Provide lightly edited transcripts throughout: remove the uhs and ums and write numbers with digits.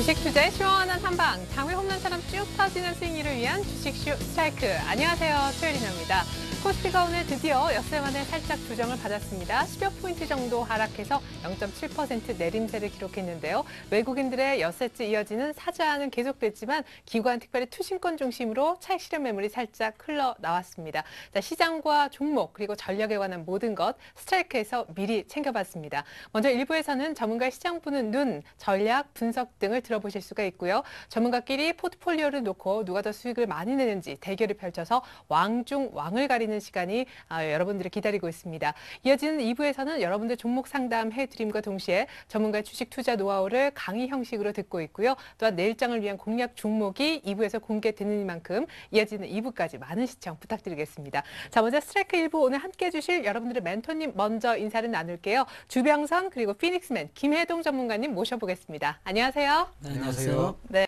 주식 투자의 시원한 한방, 장외 홈런처럼 쭉 터지는 수익률을 위한 주식쇼 스트라이크. 안녕하세요, 최혜린입니다. 코스피가 오늘 드디어 엿새 만에 살짝 조정을 받았습니다. 10여 포인트 정도 하락해서 0.7% 내림세를 기록했는데요. 외국인들의 엿새째 이어지는 사자는 계속됐지만 기관 특별히 투신권 중심으로 차익 실현 매물이 살짝 흘러나왔습니다. 자, 시장과 종목 그리고 전략에 관한 모든 것 스트라이크에서 미리 챙겨봤습니다. 먼저 1부에서는 전문가의 시장 보는 눈, 전략, 분석 등을 들어보실 수가 있고요. 전문가끼리 포트폴리오를 놓고 누가 더 수익을 많이 내는지 대결을 펼쳐서 왕 중 왕을 가리는 시간이 여러분들을 기다리고 있습니다. 이어지는 2부에서는 여러분들 종목 상담해드림과 동시에 전문가의 주식 투자 노하우를 강의 형식으로 듣고 있고요. 또한 내일장을 위한 공략 종목이 2부에서 공개되는 만큼 이어지는 2부까지 많은 시청 부탁드리겠습니다. 자, 먼저 스트라이크 1부 오늘 함께해 주실 여러분들의 멘토님 먼저 인사를 나눌게요. 주병선 그리고 피닉스맨 김혜동 전문가님 모셔보겠습니다. 안녕하세요. 네, 안녕하세요. 네.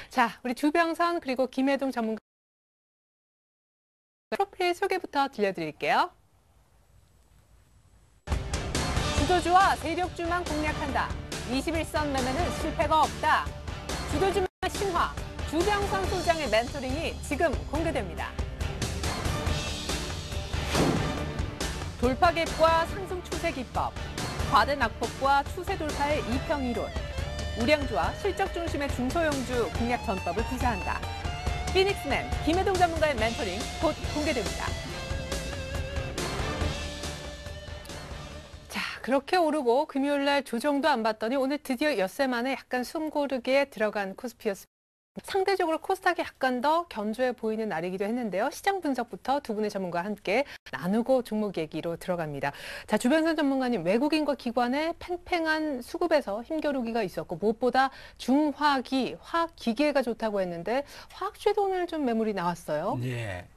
자, 우리 주병선 그리고 김혜동 전문가 프로필 소개부터 들려드릴게요. 주도주와 세력주만 공략한다. 21선 매매는 실패가 없다. 주도주만 신화, 주병선 소장의 멘토링이 지금 공개됩니다. 돌파갭과 상승 추세 기법, 과대 낙폭과 추세 돌파의 이평이론, 우량주와 실적 중심의 중소형주 공략 전법을 구사한다. 피닉스맨 김혜동 전문가의 멘토링 곧 공개됩니다. 자, 그렇게 오르고 금요일날 조정도 안 받더니 오늘 드디어 엿새 만에 약간 숨 고르게 들어간 코스피였습니다. 상대적으로 코스닥이 약간 더 견조해 보이는 날이기도 했는데요. 시장 분석부터 두 분의 전문가와 함께 나누고 종목 얘기로 들어갑니다. 자, 주변선 전문가님, 외국인과 기관의 팽팽한 수급에서 힘겨루기가 있었고 무엇보다 중화기, 화학기계가 좋다고 했는데 화학주에도 오늘 좀 매물이 나왔어요. 네.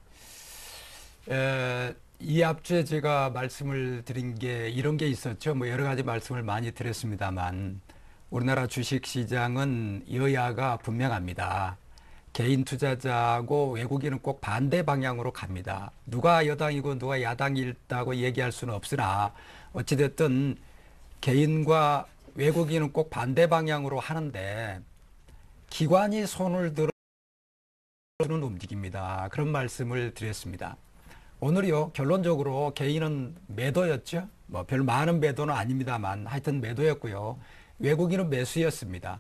이 앞주에 제가 말씀을 드린 게 이런 게 있었죠. 뭐 여러 가지 말씀을 많이 드렸습니다만 우리나라 주식시장은 여야가 분명합니다. 개인 투자자하고 외국인은 꼭 반대 방향으로 갑니다. 누가 여당이고 누가 야당이다고 얘기할 수는 없으나 어찌됐든 개인과 외국인은 꼭 반대 방향으로 하는데 기관이 손을 들어주는 움직입니다. 그런 말씀을 드렸습니다. 오늘요, 결론적으로 개인은 매도였죠. 뭐 별 많은 매도는 아닙니다만 하여튼 매도였고요. 외국인은 매수였습니다.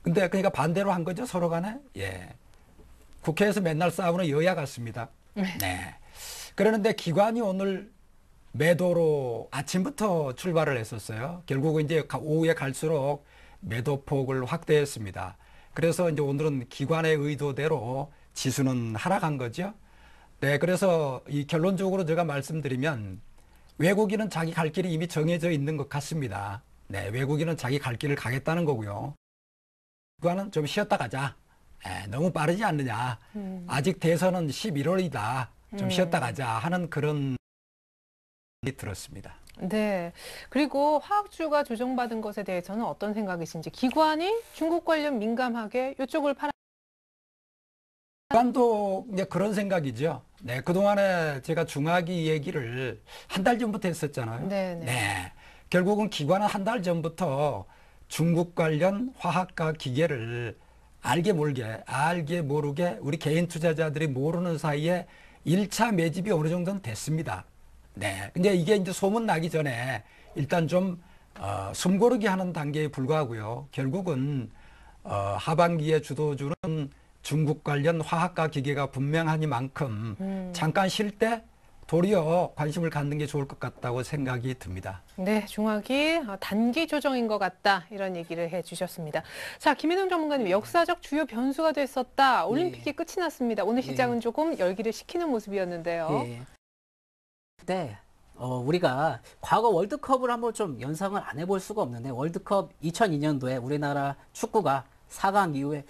근데 그러니까 반대로 한 거죠, 서로 간에. 예. 국회에서 맨날 싸우는 여야 같습니다. 네. 그러는데 기관이 오늘 매도로 아침부터 출발을 했었어요. 결국은 이제 오후에 갈수록 매도폭을 확대했습니다. 그래서 이제 오늘은 기관의 의도대로 지수는 하락한 거죠. 네. 그래서 이 결론적으로 제가 말씀드리면 외국인은 자기 갈 길이 이미 정해져 있는 것 같습니다. 네, 외국인은 자기 갈 길을 가겠다는 거고요. 기관은 좀 쉬었다 가자. 너무 빠르지 않느냐. 아직 대선은 11월이다. 좀 쉬었다 가자 하는 그런 생각이 들었습니다. 네. 그리고 화학주가 조정받은 것에 대해서는 어떤 생각이신지, 기관이 중국 관련 민감하게 이쪽을 기관도 이제 그런 생각이죠. 네, 그동안에 제가 중화기 얘기를 한 달 전부터 했었잖아요. 네네. 네. 결국은 기관은 한 달 전부터 중국 관련 화학과 기계를 알게 모르게 우리 개인 투자자들이 모르는 사이에 1차 매집이 어느 정도는 됐습니다. 네. 근데 이게 이제 소문 나기 전에 일단 좀 숨고르기 하는 단계에 불과하고요. 결국은 하반기에 주도주는 중국 관련 화학과 기계가 분명하니만큼 잠깐 쉴 때 도리어 관심을 갖는 게 좋을 것 같다고 생각이 듭니다. 네, 중화기 단기 조정인 것 같다 이런 얘기를 해주셨습니다. 자, 김혜동 전문가님, 역사적 주요 변수가 됐었다. 올림픽이 끝이 났습니다. 오늘 시장은 조금 열기를 식히는 모습이었는데요. 네, 우리가 과거 월드컵을 한번 좀 연상을 안 해볼 수가 없는데 월드컵 2002년도에 우리나라 축구가 4강 이후에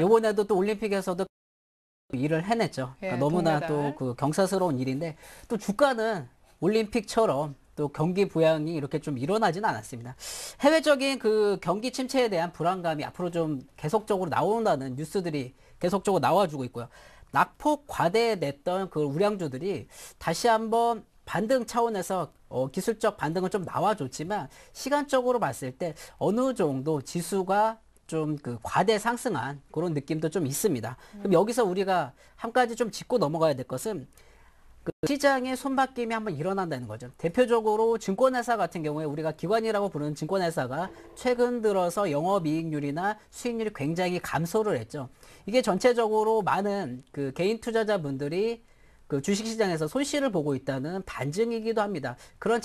이번에도 또 올림픽에서도 일을 해냈죠. 그러니까 너무나 또 그 경사스러운 일인데 또 주가는 올림픽처럼 또 경기 부양이 이렇게 좀 일어나지는 않았습니다. 해외적인 그 경기 침체에 대한 불안감이 앞으로 좀 계속적으로 나온다는 뉴스들이 계속적으로 나와주고 있고요. 낙폭 과대냈던 그 우량주들이 다시 한번 반등 차원에서 기술적 반등은 좀 나와줬지만 시간적으로 봤을 때 어느 정도 지수가 좀 그 과대 상승한 그런 느낌도 좀 있습니다. 그럼 여기서 우리가 한 가지 좀 짚고 넘어가야 될 것은 그 시장의 손바뀜이 한번 일어난다는 거죠. 대표적으로 증권회사 같은 경우에 우리가 기관이라고 부르는 증권회사가 최근 들어서 영업이익률이나 수익률이 굉장히 감소를 했죠. 이게 전체적으로 많은 그 개인 투자자분들이 그 주식시장에서 손실을 보고 있다는 반증이기도 합니다. 그런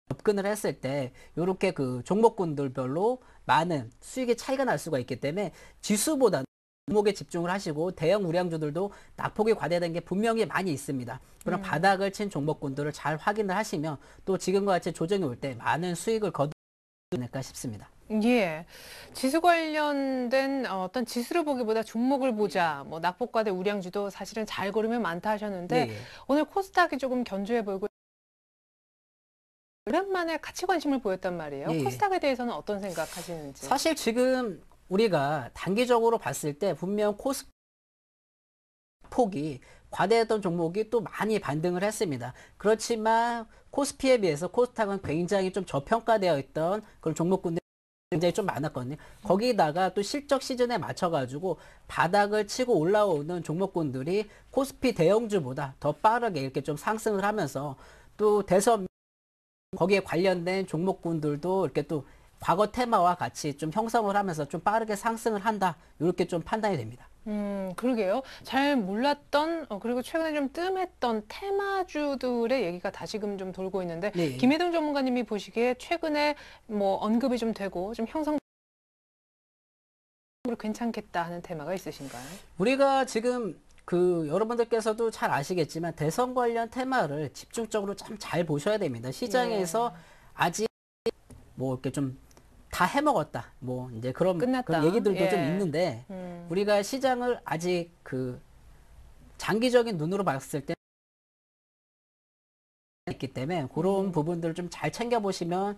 접근을 했을 때 이렇게 그 종목군들별로 많은 수익의 차이가 날 수가 있기 때문에 지수보다는 종목에 집중을 하시고 대형 우량주들도 낙폭이 과대된 게 분명히 많이 있습니다. 그런 바닥을 친 종목군들을 잘 확인을 하시면 또 지금과 같이 조정이 올 때 많은 수익을 거두지 않을까 싶습니다. 예. 지수 관련된 어떤 지수를 보기보다 종목을 보자. 뭐 낙폭과대 우량주도 사실은 잘 고르면 많다 하셨는데 네. 오늘 코스닥이 조금 견조해 보이고 오랜만에 같이 관심을 보였단 말이에요. 예. 코스닥에 대해서는 어떤 생각하시는지. 사실 지금 우리가 단기적으로 봤을 때 분명 폭이 과대했던 종목이 또 많이 반등을 했습니다. 그렇지만 코스피에 비해서 코스닥은 굉장히 좀 저평가되어 있던 그런 종목군들이 굉장히 좀 많았거든요. 거기다가 또 실적 시즌에 맞춰가지고 바닥을 치고 올라오는 종목군들이 코스피 대형주보다 더 빠르게 이렇게 좀 상승을 하면서 또 대선 거기에 관련된 종목군들도 이렇게 또 과거 테마와 같이 좀 형성을 하면서 좀 빠르게 상승을 한다. 이렇게 좀 판단이 됩니다. 그러게요. 잘 몰랐던 그리고 최근에 좀 뜸했던 테마주들의 얘기가 다시금 좀 돌고 있는데 네. 김혜동 전문가님이 보시기에 최근에 뭐 언급이 좀 되고 좀 형성 괜찮겠다 하는 테마가 있으신가요? 우리가 지금 그 여러분들께서도 잘 아시겠지만 대선 관련 테마를 집중적으로 좀 잘 보셔야 됩니다. 시장에서 아직 뭐 이렇게 좀 다 해먹었다. 뭐 이제 그런 끝났다. 얘기들도 예. 좀 있는데 우리가 시장을 아직 그 장기적인 눈으로 봤을 때 있기 때문에 그런 부분들을 좀 잘 챙겨보시면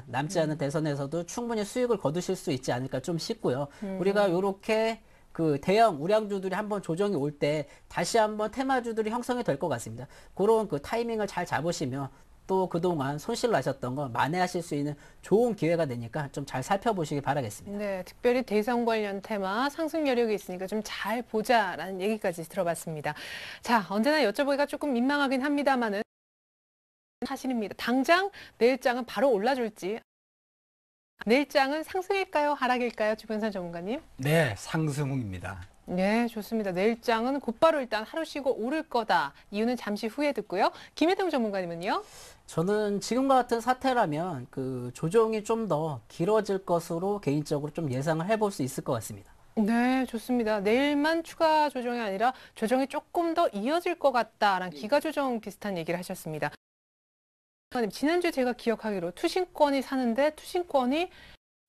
남지 않은 대선에서도 충분히 수익을 거두실 수 있지 않을까 좀 싶고요. 우리가 요렇게 그 대형 우량주들이 한번 조정이 올 때 다시 한번 테마주들이 형성이 될 것 같습니다. 그런 그 타이밍을 잘 잡으시면 또 그동안 손실 나셨던 거 만회하실 수 있는 좋은 기회가 되니까 좀 잘 살펴보시기 바라겠습니다. 네, 특별히 대선 관련 테마 상승 여력이 있으니까 좀 잘 보자라는 얘기까지 들어봤습니다. 자, 언제나 여쭤보기가 조금 민망하긴 합니다만은 사실입니다. 당장 내일장은 바로 올라줄지 내일장은 상승일까요? 하락일까요? 주변선 전문가님? 네, 상승입니다. 네, 좋습니다. 내일장은 곧바로 일단 하루 쉬고 오를 거다. 이유는 잠시 후에 듣고요. 김혜동 전문가님은요? 저는 지금과 같은 사태라면 그 조정이 좀 더 길어질 것으로 개인적으로 좀 예상을 해볼 수 있을 것 같습니다. 네, 좋습니다. 내일만 추가 조정이 아니라 조정이 조금 더 이어질 것 같다라는 기가 조정 비슷한 얘기를 하셨습니다. 지난주에 제가 기억하기로 투신권이 사는데 투신권이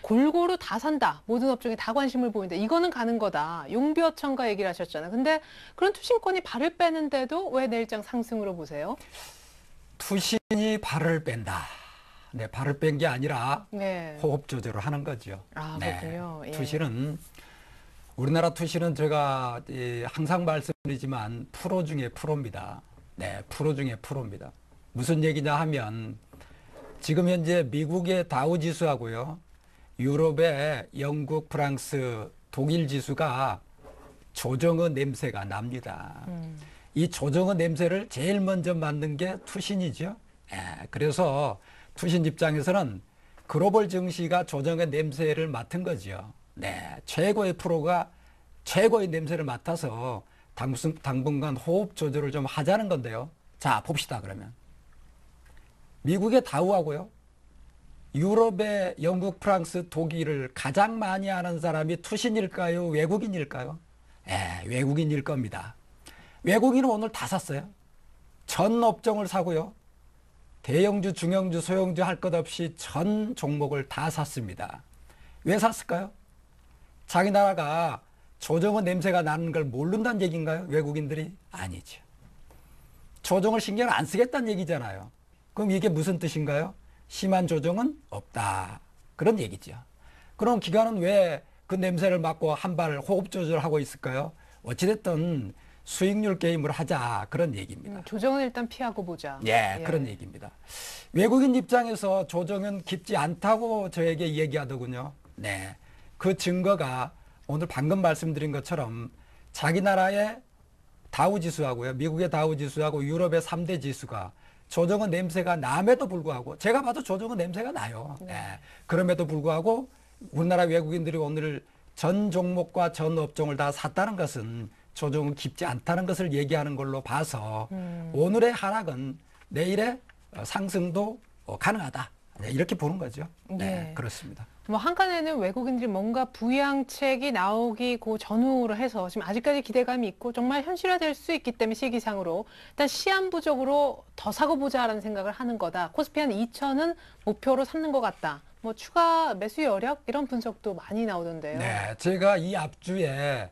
골고루 다 산다. 모든 업종에 다 관심을 보인다. 이거는 가는 거다. 용비어천가 얘기를 하셨잖아요. 근데 그런 투신권이 발을 빼는데도 왜 내일장 상승으로 보세요? 투신이 발을 뺀다. 네, 발을 뺀 게 아니라 네. 호흡 조절을 하는 거죠. 아, 네, 그렇군요. 예. 투신은 우리나라 투신은 제가 항상 말씀드리지만 프로 중에 프로입니다. 네, 프로 중에 프로입니다. 무슨 얘기냐 하면 지금 현재 미국의 다우 지수하고요. 유럽의 영국, 프랑스, 독일 지수가 조정의 냄새가 납니다. 이 조정의 냄새를 제일 먼저 맡는 게 투신이죠. 그래서 투신 입장에서는 글로벌 증시가 조정의 냄새를 맡은 거죠. 네, 최고의 프로가 최고의 냄새를 맡아서 당분간 호흡 조절을 좀 하자는 건데요. 자, 봅시다 그러면. 미국의 다우하고요. 유럽의 영국, 프랑스, 독일을 가장 많이 하는 사람이 투신일까요? 외국인일까요? 외국인일 겁니다. 외국인은 오늘 다 샀어요. 전 업종을 사고요. 대형주, 중형주, 소형주 할 것 없이 전 종목을 다 샀습니다. 왜 샀을까요? 자기 나라가 조정의 냄새가 나는 걸 모른다는 얘기인가요? 외국인들이? 아니죠. 조정을 신경 안 쓰겠다는 얘기잖아요. 그럼 이게 무슨 뜻인가요? 심한 조정은 없다. 그런 얘기죠. 그럼 기관은 왜 그 냄새를 맡고 한 발 호흡 조절하고 있을까요? 어찌됐든 수익률 게임을 하자 그런 얘기입니다. 조정은 일단 피하고 보자. 예, 그런 얘기입니다. 외국인 입장에서 조정은 깊지 않다고 저에게 얘기하더군요. 네, 그 증거가 오늘 방금 말씀드린 것처럼 자기 나라의 다우지수하고요, 미국의 다우지수하고 유럽의 3대 지수가 조정은 냄새가 남에도 불구하고, 제가 봐도 조정은 냄새가 나요. 네. 그럼에도 불구하고 우리나라 외국인들이 오늘 전 종목과 전 업종을 다 샀다는 것은 조정은 깊지 않다는 것을 얘기하는 걸로 봐서 오늘의 하락은 내일의 상승도 가능하다. 네, 이렇게 보는 거죠. 네, 그렇습니다. 뭐 한간에는 외국인들이 뭔가 부양책이 나오기 그 전후로 해서 지금 아직까지 기대감이 있고 정말 현실화될 수 있기 때문에 시기상으로 일단 시한부적으로 더 사고 보자라는 생각을 하는 거다. 코스피 한 2천은 목표로 삼는 것 같다. 뭐 추가 매수 여력 이런 분석도 많이 나오던데요. 네, 제가 이 앞주에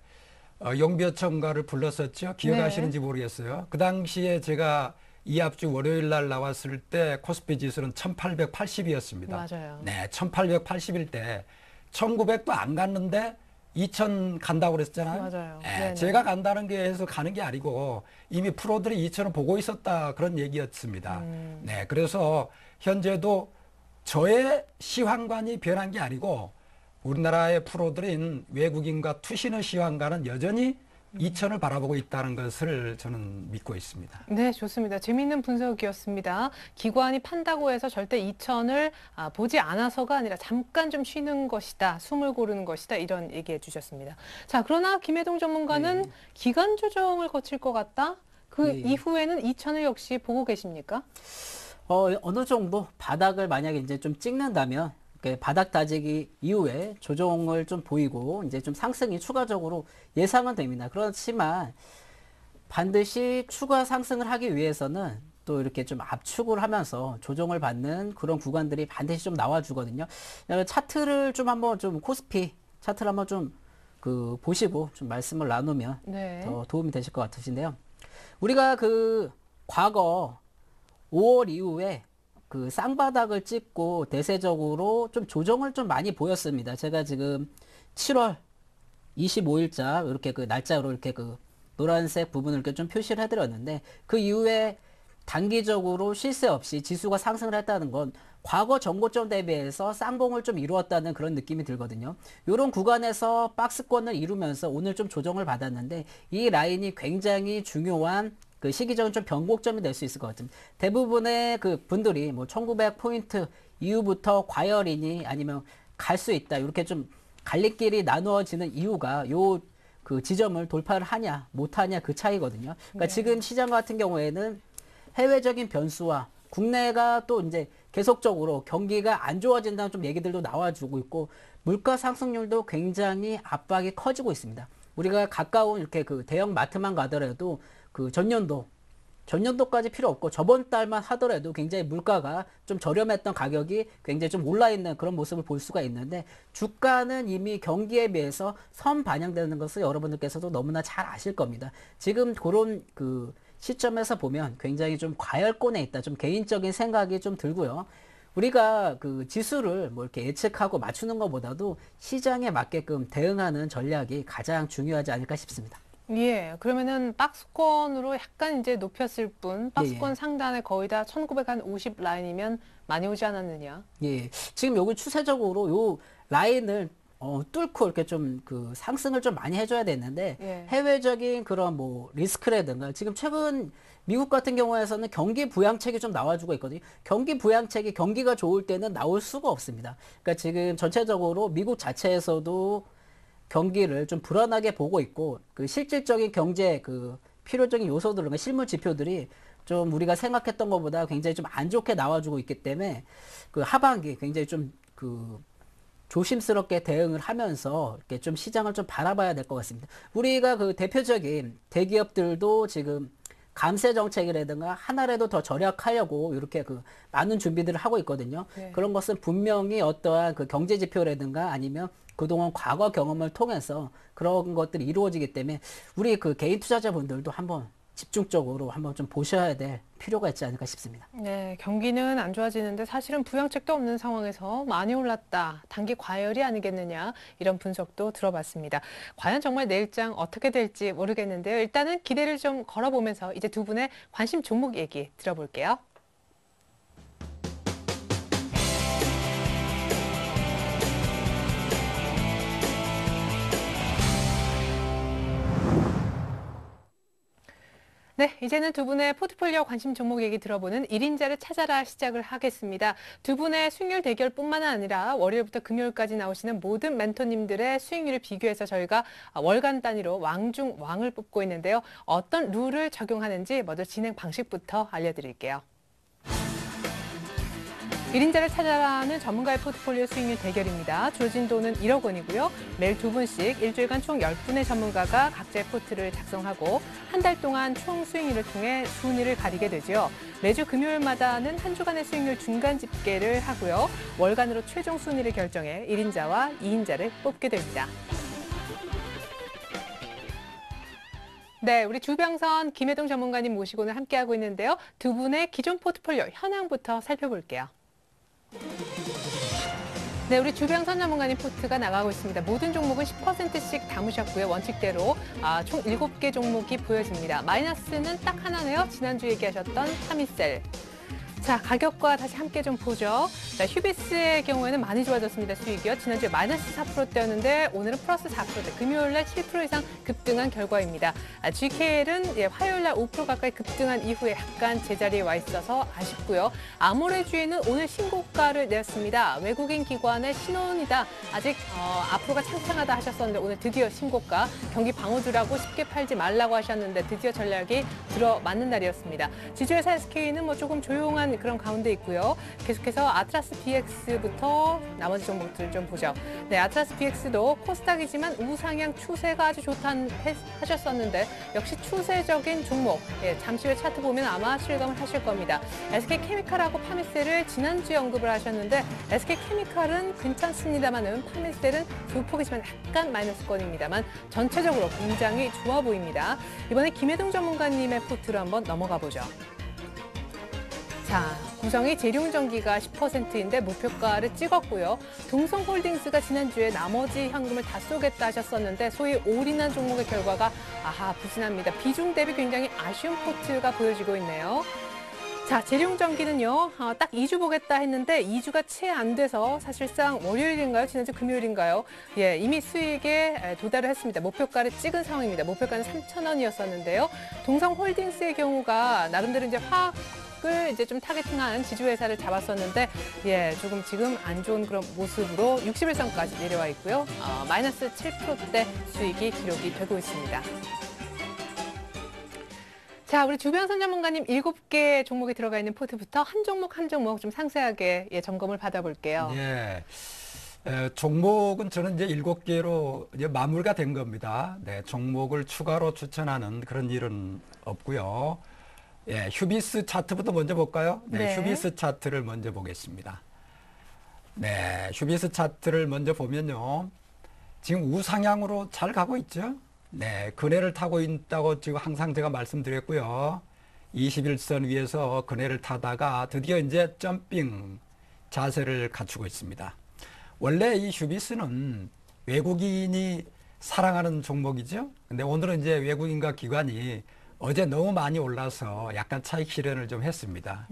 용비어청가를 불렀었죠. 기억하시는지 모르겠어요. 그 당시에 제가 이 앞주 월요일 날 나왔을 때 코스피 지수는 1880이었습니다. 맞아요. 네, 1880일 때 1900도 안 갔는데 2000 간다고 그랬잖아요. 맞아요. 네, 제가 간다는 게 해서 가는 게 아니고 이미 프로들이 2000을 보고 있었다 그런 얘기였습니다. 네, 그래서 현재도 저의 시황관이 변한 게 아니고 우리나라의 프로들인 외국인과 투신의 시황관은 여전히 2000을 바라보고 있다는 것을 저는 믿고 있습니다. 네, 좋습니다. 재미있는 분석이었습니다. 기관이 판다고 해서 절대 2000을 보지 않아서가 아니라 잠깐 좀 쉬는 것이다. 숨을 고르는 것이다. 이런 얘기해 주셨습니다. 자, 그러나 김혜동 전문가는 기간 조정을 거칠 것 같다. 그 이후에는 2000을 역시 보고 계십니까? 어느 정도 바닥을 만약에 이제 좀 찍는다면 바닥 다지기 이후에 조정을 좀 보이고 이제 좀 상승이 추가적으로 예상은 됩니다. 그렇지만 반드시 추가 상승을 하기 위해서는 또 이렇게 좀 압축을 하면서 조정을 받는 그런 구간들이 반드시 좀 나와주거든요. 차트를 좀 한번 좀 코스피 차트를 한번 좀 보시고 좀 말씀을 나누면 더 도움이 되실 것 같으신데요. 우리가 과거 5월 이후에 쌍바닥을 찍고 대세적으로 좀 조정을 좀 많이 보였습니다. 제가 지금 7월 25일자 이렇게 날짜로 이렇게 노란색 부분을 이렇게 좀 표시를 해드렸는데 그 이후에 단기적으로 쉴 새 없이 지수가 상승을 했다는 건 과거 전고점 대비해서 쌍봉을 좀 이루었다는 그런 느낌이 들거든요. 이런 구간에서 박스권을 이루면서 오늘 좀 조정을 받았는데 이 라인이 굉장히 중요한 시기적인 좀 변곡점이 될 수 있을 것 같습니다. 대부분의 분들이 뭐 1900포인트 이후부터 과열이니 아니면 갈 수 있다. 이렇게 좀 갈림길이 나누어지는 이유가 지점을 돌파를 하냐 못하냐 그 차이거든요. 그러니까 지금 시장 같은 경우에는 해외적인 변수와 국내가 또 이제 계속적으로 경기가 안 좋아진다는 좀 얘기들도 나와주고 있고 물가 상승률도 굉장히 압박이 커지고 있습니다. 우리가 가까운 이렇게 대형 마트만 가더라도 전년도까지 필요 없고 저번 달만 하더라도 굉장히 물가가 좀 저렴했던 가격이 굉장히 좀 올라있는 그런 모습을 볼 수가 있는데 주가는 이미 경기에 비해서 선반영되는 것을 여러분들께서도 너무나 잘 아실 겁니다. 지금 그런 시점에서 보면 굉장히 좀 과열권에 있다. 좀 개인적인 생각이 좀 들고요. 우리가 지수를 뭐 이렇게 예측하고 맞추는 것보다도 시장에 맞게끔 대응하는 전략이 가장 중요하지 않을까 싶습니다. 예, 그러면은 박스권으로 약간 이제 높였을 뿐, 박스권 상단에 거의 다 1950 라인이면 많이 오지 않았느냐? 예, 지금 여기 추세적으로 요 라인을 뚫고 이렇게 좀 상승을 좀 많이 해줘야 되는데 해외적인 그런 뭐 리스크라든가 지금 최근 미국 같은 경우에서는 경기 부양책이 좀 나와주고 있거든요. 경기 부양책이 경기가 좋을 때는 나올 수가 없습니다. 그러니까 지금 전체적으로 미국 자체에서도 경기를 좀 불안하게 보고 있고 실질적인 경제 필요적인 요소들, 실물 지표들이 좀 우리가 생각했던 것보다 굉장히 좀 안 좋게 나와주고 있기 때문에 하반기 굉장히 좀 조심스럽게 대응을 하면서 이렇게 좀 시장을 좀 바라봐야 될 것 같습니다. 우리가 대표적인 대기업들도 지금 감세 정책이라든가 하나라도 더 절약하려고 이렇게 많은 준비들을 하고 있거든요. 그런 것은 분명히 어떠한 경제 지표라든가 아니면 그동안 과거 경험을 통해서 그런 것들이 이루어지기 때문에 우리 개인 투자자분들도 한번 집중적으로 한번 좀 보셔야 될 필요가 있지 않을까 싶습니다. 네, 경기는 안 좋아지는데 사실은 부양책도 없는 상황에서 많이 올랐다. 단기 과열이 아니겠느냐 이런 분석도 들어봤습니다. 과연 정말 내일장 어떻게 될지 모르겠는데요. 일단은 기대를 좀 걸어보면서 이제 두 분의 관심 종목 얘기 들어볼게요. 네, 이제는 두 분의 포트폴리오 관심 종목 얘기 들어보는 1인자를 찾아라 시작을 하겠습니다. 두 분의 수익률 대결뿐만 아니라 월요일부터 금요일까지 나오시는 모든 멘토님들의 수익률을 비교해서 저희가 월간 단위로 왕 중 왕을 뽑고 있는데요. 어떤 룰을 적용하는지 먼저 진행 방식부터 알려드릴게요. 1인자를 찾아라는 전문가의 포트폴리오 수익률 대결입니다. 주어진 돈은 1억 원이고요. 매일 두 분씩 일주일간 총 10분의 전문가가 각자의 포트를 작성하고 한 달 동안 총 수익률을 통해 순위를 가리게 되죠. 매주 금요일마다는 한 주간의 수익률 중간 집계를 하고요. 월간으로 최종 순위를 결정해 1인자와 2인자를 뽑게 됩니다. 네, 우리 주병선, 김혜동 전문가님 모시고 오늘 함께하고 있는데요. 두 분의 기존 포트폴리오 현황부터 살펴볼게요. 네, 우리 주병선 전문가님 포트가 나가고 있습니다. 모든 종목은 10%씩 담으셨고요. 원칙대로 총 7개 종목이 보여집니다. 마이너스는 딱 하나네요. 지난주 얘기하셨던 타미셀. 자, 가격과 다시 함께 좀 보죠. 자, 휴비스의 경우에는 많이 좋아졌습니다. 수익이요. 지난주에 마이너스 4%대였는데 오늘은 플러스 4%대. 금요일날 7% 이상 급등한 결과입니다. GKL은 화요일날 5% 가까이 급등한 이후에 약간 제자리에 와 있어서 아쉽고요. 아모레주에는 오늘 신고가를 내었습니다. 외국인 기관의 신혼이다. 아직 앞으로가 창창하다 하셨었는데 오늘 드디어 신고가. 경기 방어주라고 쉽게 팔지 말라고 하셨는데 드디어 전략이 들어맞는 날이었습니다. 지주회사 SK는 뭐 조금 조용한 그런 가운데 있고요. 계속해서 아트라스 BX부터 나머지 종목들 좀 보죠. 네, 아트라스 BX도 코스닥이지만 우상향 추세가 아주 좋다는 하셨었는데 역시 추세적인 종목. 잠시 후에 차트 보면 아마 실감을 하실 겁니다. SK케미칼하고 파미셀을 지난주에 언급을 하셨는데 SK케미칼은 괜찮습니다만은 파미셀은 소폭이지만 약간 마이너스권입니다만 전체적으로 굉장히 좋아 보입니다. 이번에 김혜동 전문가님의 포트로 한번 넘어가 보죠. 자, 구성이 재룡전기가 10%인데 목표가를 찍었고요. 동성홀딩스가 지난주에 나머지 현금을 다 쏘겠다 하셨었는데 소위 올인한 종목의 결과가 부진합니다. 비중 대비 굉장히 아쉬운 포트가 보여지고 있네요. 자, 재룡전기는요, 딱 2주 보겠다 했는데 2주가 채 안 돼서 사실상 월요일인가요? 지난주 금요일인가요? 예, 이미 수익에 도달을 했습니다. 목표가를 찍은 상황입니다. 목표가는 3,000원이었었는데요. 동성홀딩스의 경우가 나름대로 이제 화학을 이제 좀 타겟팅한 지주회사를 잡았었는데, 조금 지금 안 좋은 그런 모습으로 60일선까지 내려와 있고요. 마이너스 7%대 수익이 기록이 되고 있습니다. 자, 우리 주병선 전문가님 7개 종목이 들어가 있는 포트부터 한 종목 한 종목 좀 상세하게 점검을 받아볼게요. 네. 종목은 저는 이제 7개로 이제 마무리가 된 겁니다. 네, 종목을 추가로 추천하는 그런 일은 없고요. 휴비스 차트부터 먼저 볼까요? 네, 휴비스 차트를 먼저 보겠습니다. 네, 휴비스 차트를 먼저 보면요. 지금 우상향으로 잘 가고 있죠? 네, 그네를 타고 있다고 지금 항상 제가 말씀드렸고요. 21선 위에서 그네를 타다가 드디어 이제 점핑 자세를 갖추고 있습니다. 원래 이 휴비스는 외국인이 사랑하는 종목이죠. 근데 오늘은 이제 외국인과 기관이 어제 너무 많이 올라서 약간 차익 실현을 좀 했습니다.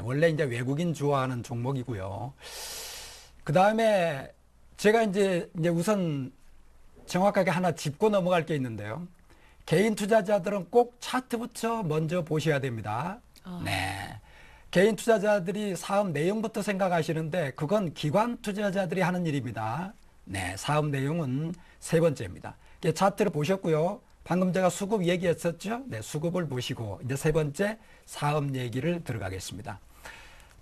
원래 이제 외국인 좋아하는 종목이고요. 그 다음에 제가 이제 우선 정확하게 하나 짚고 넘어갈 게 있는데요. 개인 투자자들은 꼭 차트부터 먼저 보셔야 됩니다. 네. 개인 투자자들이 사업 내용부터 생각하시는데 그건 기관 투자자들이 하는 일입니다. 네. 사업 내용은 세 번째입니다. 차트를 보셨고요. 방금 제가 수급 얘기했었죠. 네. 수급을 보시고 이제 세 번째 사업 얘기를 들어가겠습니다.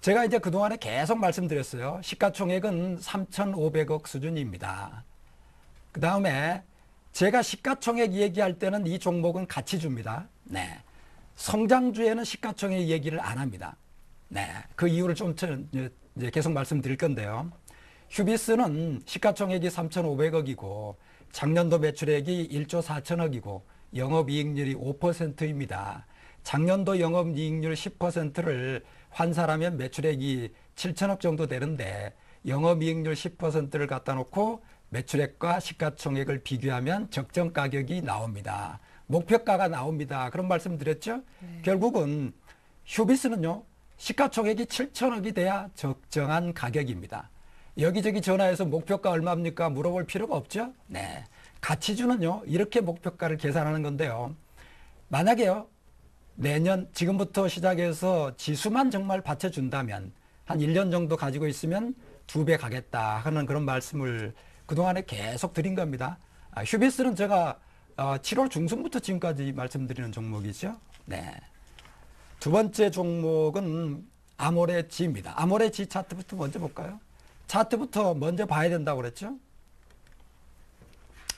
제가 이제 그동안에 계속 말씀드렸어요. 시가총액은 3,500억 수준입니다. 그 다음에 제가 시가총액 얘기할 때는 이 종목은 같이 줍니다. 네. 성장주에는 시가총액 얘기를 안 합니다. 네. 그 이유를 좀 이제 계속 말씀드릴 건데요. 휴비스는 시가총액이 3,500억이고 작년도 매출액이 1조 4천억이고 영업이익률이 5%입니다. 작년도 영업이익률 10%를 환산하면 매출액이 7천억 정도 되는데 영업이익률 10%를 갖다 놓고 매출액과 시가총액을 비교하면 적정 가격이 나옵니다. 목표가가 나옵니다. 그런 말씀 드렸죠? 결국은 휴비스는요. 시가총액이 7천억이 돼야 적정한 가격입니다. 여기저기 전화해서 목표가 얼마입니까? 물어볼 필요가 없죠? 네. 가치주는요. 이렇게 목표가를 계산하는 건데요. 만약에요. 내년 지금부터 시작해서 지수만 정말 받쳐준다면 한 1년 정도 가지고 있으면 2배 가겠다 하는 그런 말씀을 그동안에 계속 드린 겁니다. 휴비스는 제가 7월 중순부터 지금까지 말씀드리는 종목이죠. 네. 두 번째 종목은 아모레지입니다. 아모레지 차트부터 먼저 볼까요? 차트부터 먼저 봐야 된다고 그랬죠?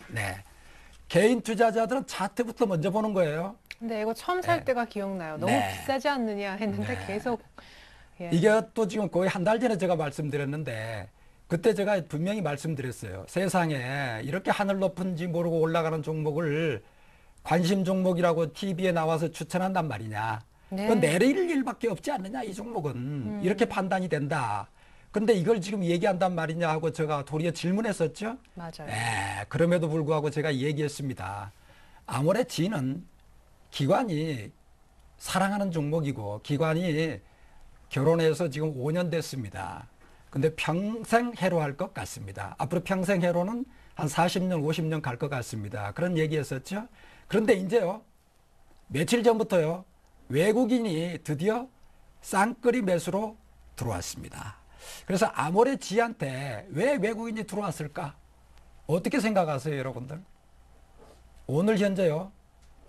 네. 개인 투자자들은 차트부터 먼저 보는 거예요. 근데 이거 처음 살 네. 때가 기억나요. 너무 네. 비싸지 않느냐 했는데 네. 계속. 예. 이게 또 지금 거의 한 달 전에 제가 말씀드렸는데 그때 제가 분명히 말씀드렸어요. 세상에 이렇게 하늘 높은지 모르고 올라가는 종목을 관심 종목이라고 TV에 나와서 추천한단 말이냐. 네. 그건 내릴 일밖에 없지 않느냐 이 종목은. 이렇게 판단이 된다. 근데 이걸 지금 얘기한단 말이냐 하고 제가 도리어 질문했었죠. 맞아요. 네, 그럼에도 불구하고 제가 얘기했습니다. 아모레지는 기관이 사랑하는 종목이고 기관이 결혼해서 지금 5년 됐습니다. 근데 평생 해로할 것 같습니다. 앞으로 평생 해로는 한 40년, 50년 갈 것 같습니다. 그런 얘기했었죠. 그런데 이제요, 며칠 전부터요, 외국인이 드디어 쌍끌이 매수로 들어왔습니다. 그래서 아모레지한테 왜 외국인이 들어왔을까? 어떻게 생각하세요, 여러분들? 오늘 현재요,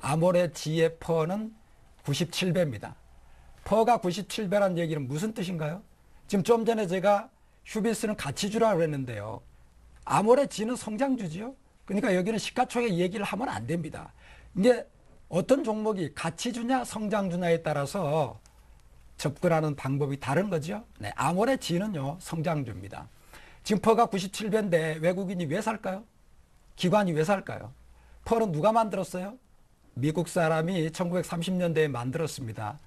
아모레지의 퍼는 97배입니다. 퍼가 97배라는 얘기는 무슨 뜻인가요? 지금 좀 전에 제가 휴비스는 가치주라고 그랬는데요. 아모레지는 성장주지요. 그러니까 여기는 시가총액 얘기를 하면 안 됩니다. 이게 어떤 종목이 가치주냐 성장주냐에 따라서 접근하는 방법이 다른 거죠. 네, 아모레지는요 성장주입니다. 지금 퍼가 97배인데 외국인이 왜 살까요? 기관이 왜 살까요? 퍼는 누가 만들었어요? 미국 사람이 1930년대에 만들었습니다.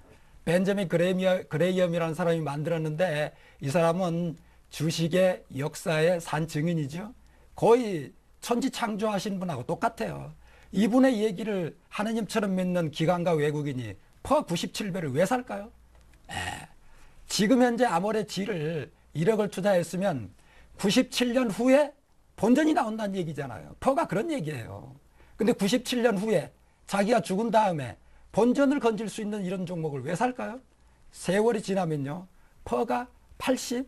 벤저민 그레이엄이라는 사람이 만들었는데 이 사람은 주식의 역사의 산 증인이죠. 거의 천지창조하신 분하고 똑같아요. 이분의 얘기를 하느님처럼 믿는 기관과 외국인이 퍼 97배를 왜 살까요? 지금 현재 아모레지를 1억을 투자했으면 97년 후에 본전이 나온다는 얘기잖아요. 퍼가 그런 얘기예요. 근데 97년 후에 자기가 죽은 다음에 본전을 건질 수 있는 이런 종목을 왜 살까요? 세월이 지나면요. 퍼가 80,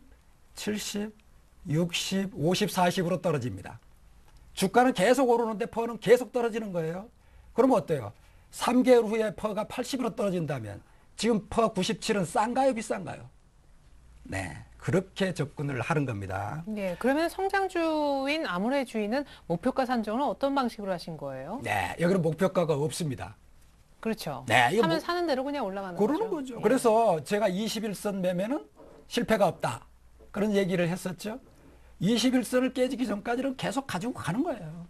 70, 60, 50, 40으로 떨어집니다. 주가는 계속 오르는데 퍼는 계속 떨어지는 거예요. 그럼 어때요? 3개월 후에 퍼가 80으로 떨어진다면 지금 퍼 97은 싼가요, 비싼가요? 네, 그렇게 접근을 하는 겁니다. 네, 그러면 성장주인 아모레주인은 목표가 산정은 어떤 방식으로 하신 거예요? 네, 여기는 목표가가 없습니다. 그렇죠. 네, 이거 사면 사는 대로 그냥 올라가는 그러는 거죠. 거죠. 예. 그래서 제가 21선 매매는 실패가 없다. 그런 얘기를 했었죠. 21선을 깨지기 전까지는 계속 가지고 가는 거예요.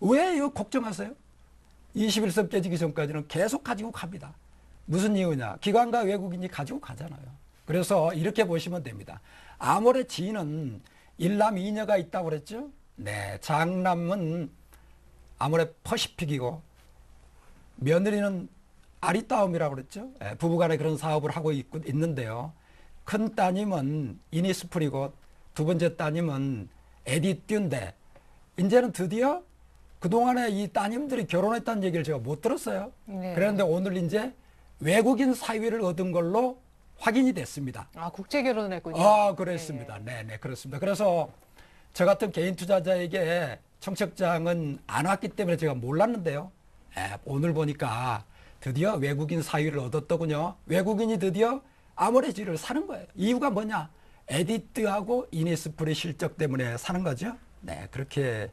왜 이거 걱정하세요? 21선 깨지기 전까지는 계속 가지고 갑니다. 무슨 이유냐? 기관과 외국인이 가지고 가잖아요. 그래서 이렇게 보시면 됩니다. 아모레지는 일남 이녀가 있다고 그랬죠? 네, 장남은 아모레 퍼시픽이고 며느리는 아리따움이라고 그랬죠? 네, 부부간에 그런 사업을 하고 있는데요. 큰 따님은 이니스프리고 두 번째 따님은 에디띨인데 이제는 드디어 그동안에 이 따님들이 결혼했다는 얘기를 제가 못 들었어요. 네. 그런데 오늘 이제 외국인 사위를 얻은 걸로 확인이 됐습니다. 아, 국제 결혼을 했군요. 그랬습니다. 네, 그렇습니다. 그래서 저 같은 개인 투자자에게 청첩장은 안 왔기 때문에 제가 몰랐는데요. 오늘 보니까 드디어 외국인 사위를 얻었더군요. 외국인이 드디어 아모레지를 사는 거예요. 이유가 뭐냐? 에디트하고 이니스프리 실적 때문에 사는 거죠. 네, 그렇게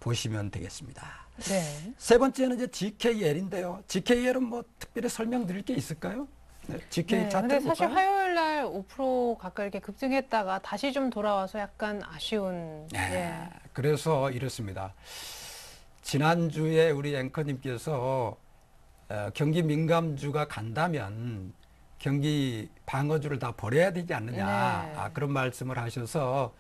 보시면 되겠습니다. 네. 세 번째는 이제 GKL인데요. GKL은 뭐 특별히 설명드릴 게 있을까요? 네, GK 네, 차트 근데 사실 볼까요? 화요일 날 5% 가까이 이렇게 급등했다가 다시 좀 돌아와서 약간 아쉬운. 네, 예. 그래서 이렇습니다. 지난주에 우리 앵커님께서 경기 민감주가 간다면 경기 방어주를 다 버려야 되지 않느냐. 네. 그런 말씀을 하셔서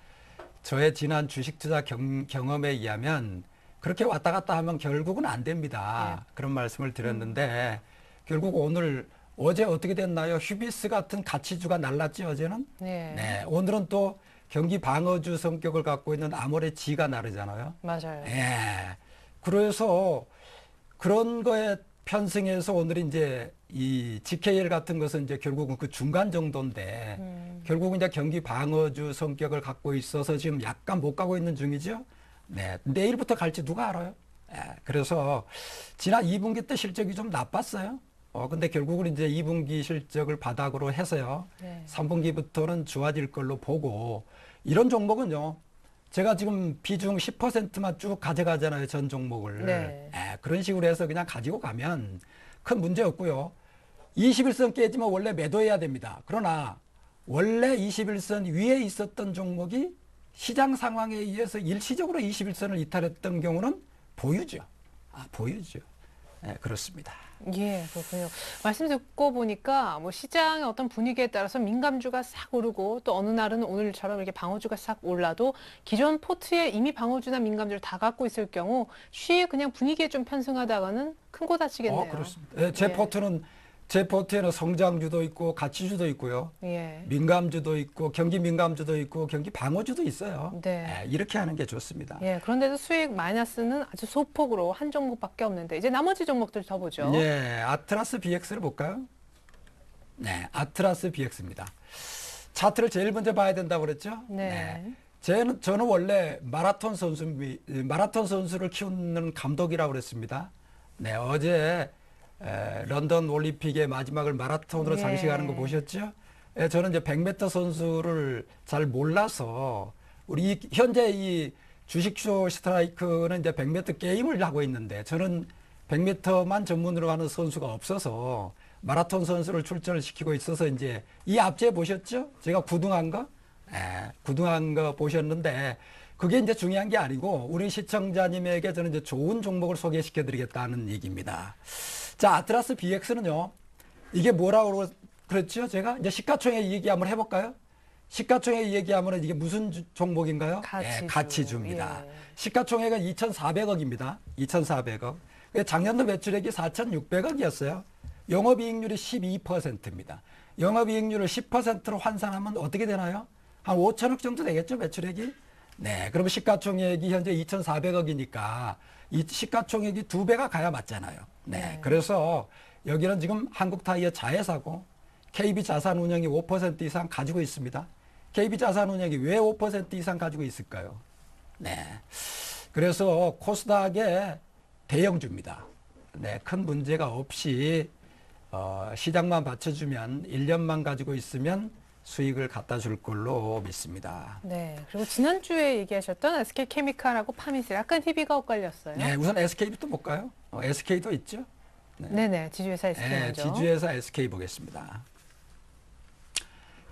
저의 지난 주식 투자 경험에 의하면 그렇게 왔다 갔다 하면 결국은 안 됩니다. 그런 말씀을 드렸는데 결국 어제 어떻게 됐나요? 휴비스 같은 가치주가 날랐지 어제는? 네. 네. 오늘은 또 경기 방어주 성격을 갖고 있는 아모레 G가 나르잖아요. 맞아요. 예. 그래서 그런 거에 편승해서 오늘 이제 이 GKL 같은 것은 이제 결국은 그 중간 정도인데 결국은 이제 경기 방어주 성격을 갖고 있어서 지금 약간 못 가고 있는 중이죠. 네. 내일부터 갈지 누가 알아요? 예. 그래서 지난 2분기 때 실적이 좀 나빴어요. 근데 결국은 이제 2분기 실적을 바닥으로 해서요. 네. 3분기부터는 좋아질 걸로 보고 이런 종목은요. 제가 지금 비중 10%만 쭉 가져가잖아요. 전 종목을. 네. 그런 식으로 해서 그냥 가지고 가면 큰 문제 없고요. 21선 깨지면 원래 매도해야 됩니다. 그러나 원래 21선 위에 있었던 종목이 시장 상황에 의해서 일시적으로 21선을 이탈했던 경우는 보유죠. 보유죠. 네, 그렇습니다. 예, 그렇군요. 말씀 듣고 보니까 뭐 시장의 어떤 분위기에 따라서 민감주가 싹 오르고 또 어느 날은 오늘처럼 이렇게 방어주가 싹 올라도 기존 포트에 이미 방어주나 민감주를 다 갖고 있을 경우 쉬이 그냥 분위기에 좀 편승하다가는 큰 거 다치겠네요. 그렇습니다. 네, 제 포트에는 성장주도 있고 가치주도 있고요. 예. 민감주도 있고 경기 민감주도 있고 경기 방어주도 있어요. 네. 이렇게 하는 게 좋습니다. 예, 그런데도 수익 마이너스는 아주 소폭으로 한 종목밖에 없는데 이제 나머지 종목들 더 보죠. 네, 아트라스 BX를 볼까요? 네, 아트라스 BX입니다. 차트를 제일 먼저 봐야 된다고 그랬죠? 네. 저는 원래 마라톤 선수를 키우는 감독이라고 그랬습니다. 네, 어제 런던 올림픽의 마지막을 마라톤으로 예. 장식하는 거 보셨죠? 저는 이제 100m 선수를 잘 몰라서 우리 현재 이 주식쇼 스트라이크는 이제 100m 게임을 하고 있는데 저는 100m만 전문으로 하는 선수가 없어서 마라톤 선수를 출전을 시키고 있어서 이제 이 앞제 보셨죠? 제가 구등한 거? 구등한 거 보셨는데 그게 이제 중요한 게 아니고 우리 시청자님에게 저는 이제 좋은 종목을 소개시켜 드리겠다는 얘기입니다. 자, 아트라스 BX는요. 이게 뭐라고 그랬죠? 제가 이제 시가총액 얘기 한번 해볼까요? 시가총액 얘기하면 이게 무슨 종목인가요? 가치주입니다. 예. 시가총액은 2,400억입니다. 2,400억. 작년도 매출액이 4,600억이었어요. 영업이익률이 12%입니다. 영업이익률을 10%로 환산하면 어떻게 되나요? 한 5천억 정도 되겠죠, 매출액이? 네, 그러면 시가총액이 현재 2,400억이니까 이 시가총액이 2배가 가야 맞잖아요. 네, 그래서 여기는 지금 한국타이어 자회사고 KB자산운용이 5% 이상 가지고 있습니다. KB자산운용이 왜 5% 이상 가지고 있을까요? 네, 그래서 코스닥의 대형주입니다. 네, 큰 문제가 없이 시장만 받쳐주면 1년만 가지고 있으면 수익을 갖다 줄 걸로 믿습니다. 네. 그리고 지난주에 얘기하셨던 SK케미칼하고 파미슬 약간 희비가 엇갈렸어요. 네, 우선 SK부터 볼까요? SK도 있죠? 네네. 지주회사 SK 네, 먼저. 지주회사 SK 보겠습니다.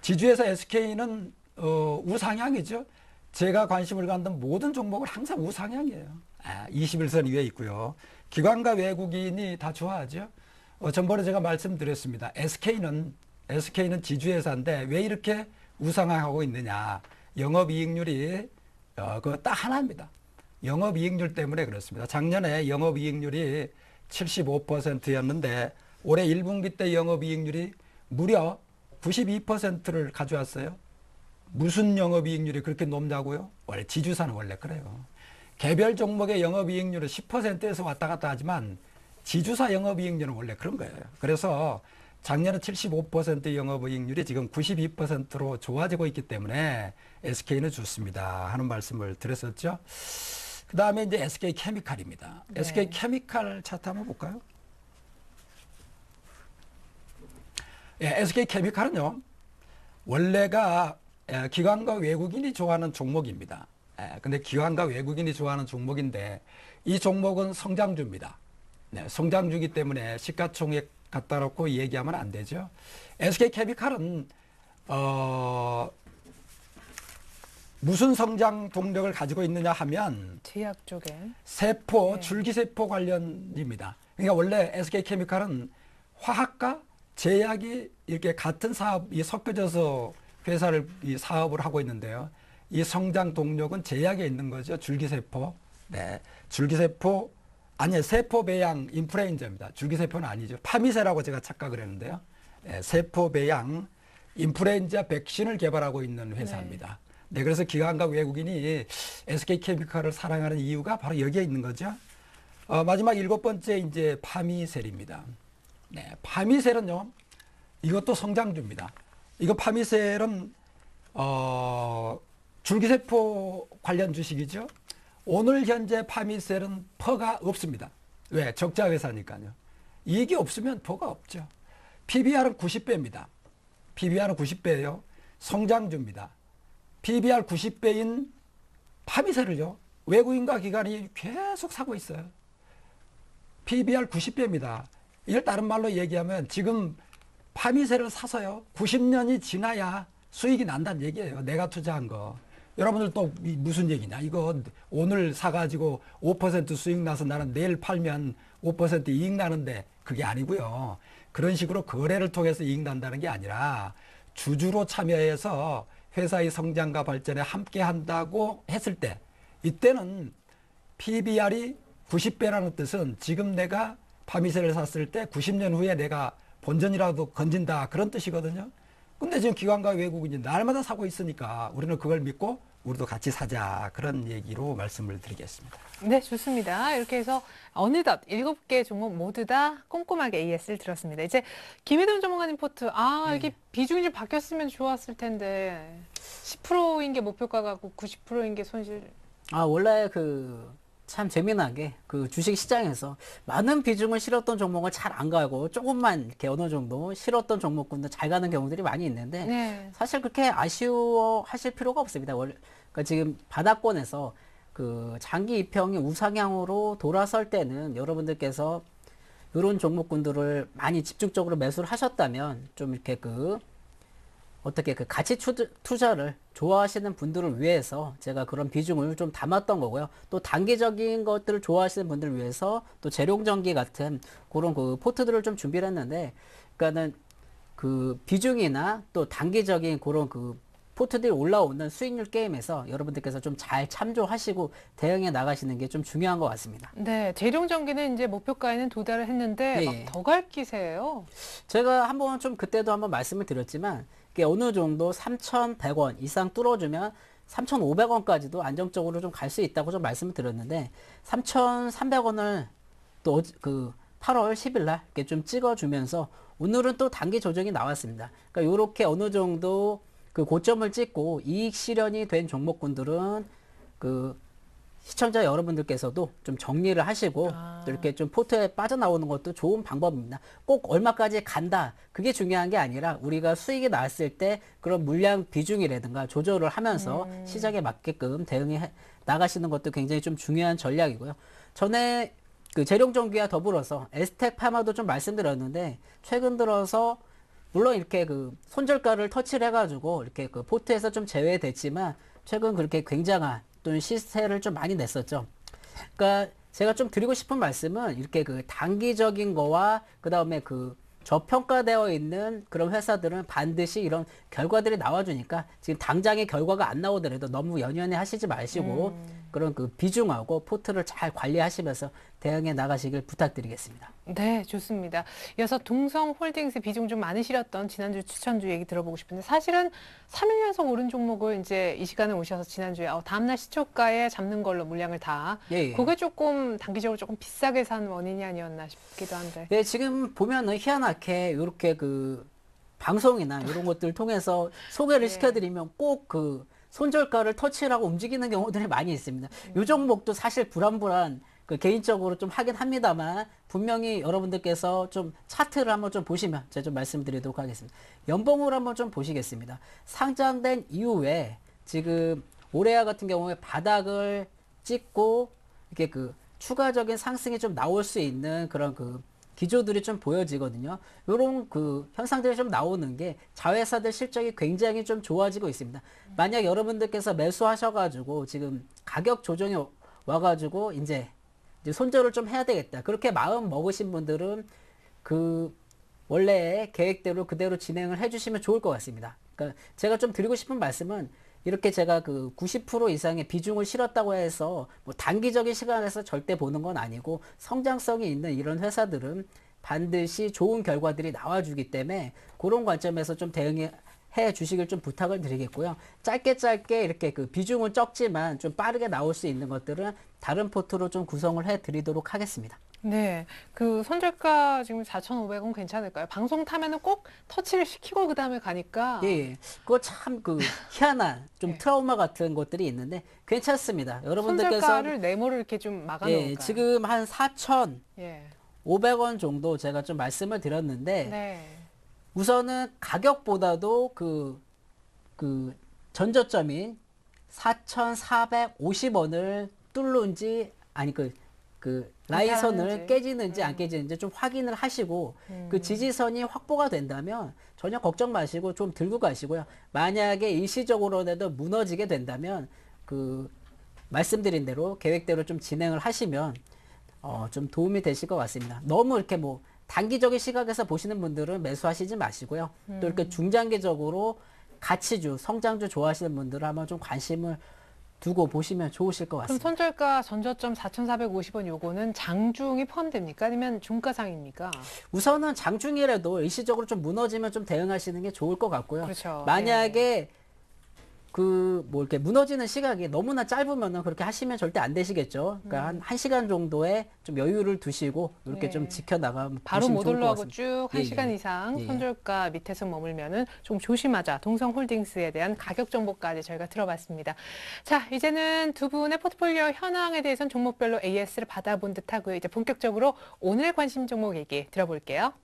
지주회사 SK는 우상향이죠. 제가 관심을 갖는 모든 종목은 항상 우상향이에요. 21선 위에 있고요. 기관과 외국인이 다 좋아하죠. 전번에 제가 말씀드렸습니다. SK는 지주회사인데 왜 이렇게 우상향하고 있느냐. 영업이익률이 그거 딱 하나입니다. 영업이익률 때문에 그렇습니다. 작년에 영업이익률이 75%였는데 올해 1분기 때 영업이익률이 무려 92%를 가져왔어요. 무슨 영업이익률이 그렇게 높냐고요? 원래 지주사는 원래 그래요. 개별 종목의 영업이익률은 10%에서 왔다 갔다 하지만 지주사 영업이익률은 원래 그런 거예요. 그래서 작년에 75% 영업이익률이 지금 92%로 좋아지고 있기 때문에 SK는 좋습니다 하는 말씀을 드렸었죠. 그 다음에 이제 SK케미칼입니다. 네. SK케미칼 차트 한번 볼까요? SK케미칼은요. 원래가 기관과 외국인이 좋아하는 종목입니다. 근데 기관과 외국인이 좋아하는 종목인데 이 종목은 성장주입니다. 네, 성장주기 때문에 시가총액 갖다 놓고 얘기하면 안 되죠. 무슨 성장 동력을 가지고 있느냐 하면 제약 쪽에. 세포, 네. 줄기세포 관련입니다. 그러니까 원래 SK케미칼은 화학과 제약이 이렇게 같은 사업이 섞여져서 회사를 이 사업을 하고 있는데요. 이 성장 동력은 제약에 있는 거죠. 줄기세포. 네. 줄기세포, 아니요. 세포 배양 인플루엔자입니다. 줄기세포는 아니죠. 파미세라고 제가 착각을 했는데요. 네, 세포 배양 인플루엔자 백신을 개발하고 있는 회사입니다. 네, 그래서 기관과 외국인이 SK케미칼을 사랑하는 이유가 바로 여기에 있는 거죠. 마지막 7번째 이제 파미셀입니다. 네, 파미셀은요, 이것도 성장주입니다. 이거 파미셀은 줄기세포 관련 주식이죠. 오늘 현재 파미셀은 퍼가 없습니다. 왜? 적자 회사니까요. 이익이 없으면 퍼가 없죠. PBR은 90배입니다. PBR은 90배예요. 성장주입니다. PBR 90배인 파미셀을요, 외국인과 기관이 계속 사고 있어요. PBR 90배입니다. 이걸 다른 말로 얘기하면 지금 파미셀을 사서요, 90년이 지나야 수익이 난다는 얘기예요. 내가 투자한 거. 여러분들 또 무슨 얘기냐. 이거 오늘 사가지고 5% 수익 나서 나는 내일 팔면 5% 이익 나는데, 그게 아니고요. 그런 식으로 거래를 통해서 이익 난다는 게 아니라 주주로 참여해서 회사의 성장과 발전에 함께 한다고 했을 때, 이때는 PBR이 90배라는 뜻은 지금 내가 파미셀을 샀을 때 90년 후에 내가 본전이라도 건진다, 그런 뜻이거든요. 근데 지금 기관과 외국인이 날마다 사고 있으니까 우리는 그걸 믿고 우리도 같이 사자, 그런 얘기로 말씀을 드리겠습니다. 네, 좋습니다. 이렇게 해서 어느덧 7개 종목 모두 다 꼼꼼하게 AS를 들었습니다. 이제 김혜동 전문가님 포트, 이게 비중이 좀 바뀌었으면 좋았을 텐데 10%인 게 목표가 같고 90%인 게 손실. 원래 참 재미난 게 주식 시장에서 많은 비중을 실었던 종목을 잘 안 가고 조금만 이렇게 어느 정도 실었던 종목군도 잘 가는 경우들이 많이 있는데, 네. 사실 그렇게 아쉬워하실 필요가 없습니다. 그러니까 지금 바닥권에서 장기 이평이 우상향으로 돌아설 때는 여러분들께서 이런 종목군들을 많이 집중적으로 매수를 하셨다면 좀 이렇게 어떻게 가치 투자를 좋아하시는 분들을 위해서 제가 그런 비중을 좀 담았던 거고요. 또 단기적인 것들을 좋아하시는 분들을 위해서 또 재룡전기 같은 그런 포트들을 좀 준비를 했는데, 그러니까는 비중이나 또 단기적인 그런 포트들이 올라오는 수익률 게임에서 여러분들께서 좀 잘 참조하시고 대응해 나가시는 게 좀 중요한 것 같습니다. 네, 재룡전기는 이제 목표가에는 도달을 했는데 예. 막 더 갈 기세예요. 제가 그때도 한번 말씀을 드렸지만, 이게 어느 정도 3,100원 이상 뚫어주면 3,500원까지도 안정적으로 좀 갈 수 있다고 좀 말씀을 드렸는데, 3,300원을 또 8월 10일 날 이렇게 좀 찍어주면서 오늘은 또 단기 조정이 나왔습니다. 그러니까 이렇게 어느 정도 고점을 찍고 이익 실현이 된 종목군들은 시청자 여러분들께서도 좀 정리를 하시고 또 이렇게 좀 포트에 빠져나오는 것도 좋은 방법입니다. 꼭 얼마까지 간다, 그게 중요한 게 아니라 우리가 수익이 나왔을 때 그런 물량 비중이라든가 조절을 하면서 시장에 맞게끔 대응해 나가시는 것도 굉장히 좀 중요한 전략이고요. 전에 재룡전기와 더불어서 에스텍 파마도 좀 말씀드렸는데, 최근 들어서 물론 이렇게 손절가를 터치를 해가지고 이렇게 포트에서 좀 제외됐지만, 최근 그렇게 굉장한 또 시세를 좀 많이 냈었죠. 그러니까 제가 좀 드리고 싶은 말씀은, 이렇게 단기적인 거와 그 다음에 저평가되어 있는 그런 회사들은 반드시 이런 결과들이 나와주니까, 지금 당장의 결과가 안 나오더라도 너무 연연해 하시지 마시고 그런 비중하고 포트를 잘 관리하시면서 대응해 나가시길 부탁드리겠습니다. 네, 좋습니다. 이어서 동성홀딩스 비중 좀 많이 실었던 지난주 추천주 얘기 들어보고 싶은데, 사실은 3일 연속 오른 종목을 이제 이 시간에 오셔서 지난주에 다음날 시초가에 잡는 걸로 물량을 다. 예. 그게 조금 단기적으로 조금 비싸게 산 원인이 아니었나 싶기도 한데. 네, 지금 보면은 희한하게 이렇게 방송이나 이런 것들 통해서 소개를 시켜드리면 꼭 손절가를 터치를 하고 움직이는 경우들이 많이 있습니다. 이 종목도 사실 불안불안 개인적으로 좀 하긴 합니다만, 분명히 여러분들께서 좀 차트를 한번 좀 보시면 제가 좀 말씀드리도록 하겠습니다. 연봉을 한번 좀 보시겠습니다. 상장된 이후에 지금 올해와 같은 경우에 바닥을 찍고 이렇게 추가적인 상승이 좀 나올 수 있는 그런 기조들이 좀 보여지거든요. 이런 그 현상들이 좀 나오는 게 자회사들 실적이 굉장히 좀 좋아지고 있습니다. 만약 여러분들께서 매수하셔가지고 지금 가격 조정이 와가지고 이제 손절을 좀 해야 되겠다. 그렇게 마음 먹으신 분들은 그 원래 계획대로 그대로 진행을 해주시면 좋을 것 같습니다. 그러니까 제가 좀 드리고 싶은 말씀은 이렇게 제가 그 90% 이상의 비중을 실었다고 해서 뭐 단기적인 시간에서 절대 보는 건 아니고 성장성이 있는 이런 회사들은 반드시 좋은 결과들이 나와주기 때문에 그런 관점에서 좀 대응해 주시길 좀 부탁을 드리겠고요. 짧게 이렇게 그 비중은 적지만 좀 빠르게 나올 수 있는 것들은 다른 포트로 좀 구성을 해 드리도록 하겠습니다. 네, 그 손절가 지금 4,500원 괜찮을까요? 방송 타면은 꼭 터치를 시키고 그 다음에 가니까. 예. 그거 참 그 희한한 좀 네. 트라우마 같은 것들이 있는데 괜찮습니다. 여러분들께서 손절가를 네모를 이렇게 좀 막아놓을까요? 예, 지금 한 4,500원 예. 정도 제가 좀 말씀을 드렸는데 네. 우선은 가격보다도 그 전저점인 4,450원을 뚫는지 아니 그 라인선을 괜찮은지. 깨지는지 안 깨지는지 좀 확인을 하시고 그 지지선이 확보가 된다면 전혀 걱정 마시고 좀 들고 가시고요. 만약에 일시적으로라도 무너지게 된다면 그 말씀드린 대로 계획대로 좀 진행을 하시면 좀 도움이 되실 것 같습니다. 너무 이렇게 뭐 단기적인 시각에서 보시는 분들은 매수하시지 마시고요. 또 이렇게 중장기적으로 가치주, 성장주 좋아하시는 분들은 한번 좀 관심을 두고 보시면 좋으실 것 그럼 같습니다. 손절가 전저점 4,450원 요거는 장중이 포함됩니까? 아니면 중가상입니까? 우선은 장중이라도 일시적으로 좀 무너지면 좀 대응하시는 게 좋을 것 같고요. 그렇죠. 만약에 그 뭐 이렇게 무너지는 시각이 너무나 짧으면은 그렇게 하시면 절대 안 되시겠죠. 그러니까 한 1시간 정도의 좀 여유를 두시고 이렇게 네. 좀 지켜나가면 바로 보시면 못 좋을 것 올라오고 같습니다. 쭉 예, 1시간 예. 이상 예. 손절가 밑에서 머물면은 좀 조심하자. 동성홀딩스에 대한 가격 정보까지 저희가 들어봤습니다. 자, 이제는 두 분의 포트폴리오 현황에 대해서는 종목별로 AS를 받아본 듯하고요. 이제 본격적으로 오늘 관심 종목 얘기 들어볼게요.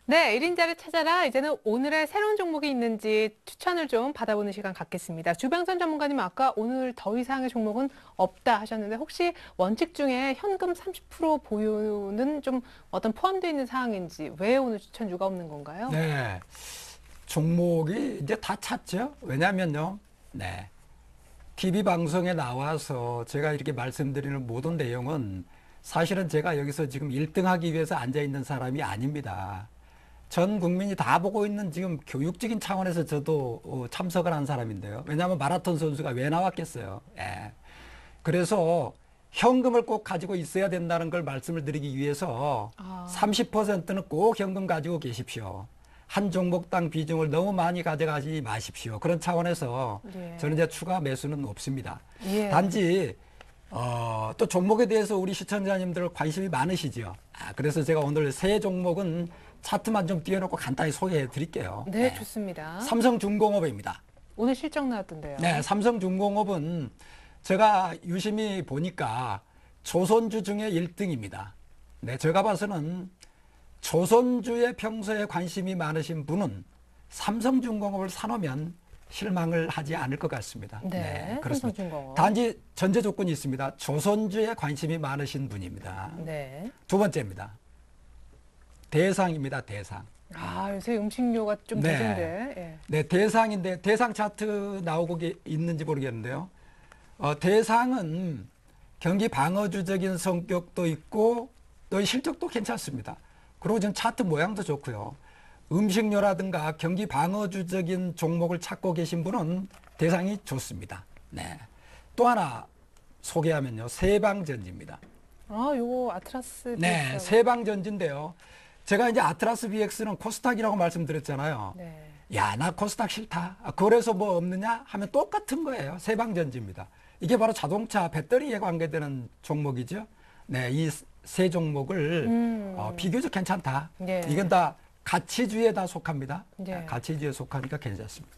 네, 1인자를 찾아라. 이제는 오늘의 새로운 종목이 있는지 추천을 좀 받아보는 시간 갖겠습니다. 주병선 전문가님 아까 오늘 더 이상의 종목은 없다 하셨는데 혹시 원칙 중에 현금 30% 보유는 좀 어떤 포함되어 있는 사항인지 왜 오늘 추천주가 없는 건가요? 네. 종목이 이제 다 찾죠. 왜냐면요. 네. TV 방송에 나와서 제가 이렇게 말씀드리는 모든 내용은 사실은 제가 여기서 지금 1등 하기 위해서 앉아 있는 사람이 아닙니다. 전 국민이 다 보고 있는 지금 교육적인 차원에서 저도 참석을 한 사람인데요. 왜냐하면 마라톤 선수가 왜 나왔겠어요. 예. 그래서 현금을 꼭 가지고 있어야 된다는 걸 말씀을 드리기 위해서 30%는 꼭 현금 가지고 계십시오. 한 종목당 비중을 너무 많이 가져가지 마십시오. 그런 차원에서 예. 저는 이제 추가 매수는 없습니다. 예. 단지 또 종목에 대해서 우리 시청자님들 관심이 많으시죠. 그래서 제가 오늘 세 종목은 차트만 좀 띄워놓고 간단히 소개해 드릴게요. 네, 좋습니다. 삼성중공업입니다. 오늘 실적 나왔던데요. 네, 삼성중공업은 제가 유심히 보니까 조선주 중에 1등입니다. 네, 제가 봐서는 조선주에 평소에 관심이 많으신 분은 삼성중공업을 사놓으면 실망을 하지 않을 것 같습니다. 네, 그렇습니다. 삼성중공업. 단지 전제 조건이 있습니다. 조선주에 관심이 많으신 분입니다. 네. 두 번째입니다. 대상입니다. 대상. 아, 요새 음식료가 좀 네. 대세인데. 예. 네, 대상인데 대상 차트 나오고 있는지 모르겠는데요. 대상은 경기 방어주적인 성격도 있고 또 실적도 괜찮습니다. 그리고 지금 차트 모양도 좋고요. 음식료라든가 경기 방어주적인 종목을 찾고 계신 분은 대상이 좋습니다. 네. 또 하나 소개하면요. 세방전지입니다. 아, 요거 아트라스. 네, 비슷하고. 세방전지인데요. 제가 이제 아트라스 BX는 코스닥이라고 말씀드렸잖아요. 네. 야, 나 코스닥 싫다. 그래서 뭐 없느냐 하면 똑같은 거예요. 세방전지입니다. 이게 바로 자동차 배터리에 관계되는 종목이죠. 네, 이 세 종목을 비교적 괜찮다. 네. 이건 다 가치주에 다 속합니다. 네. 가치주에 속하니까 괜찮습니다.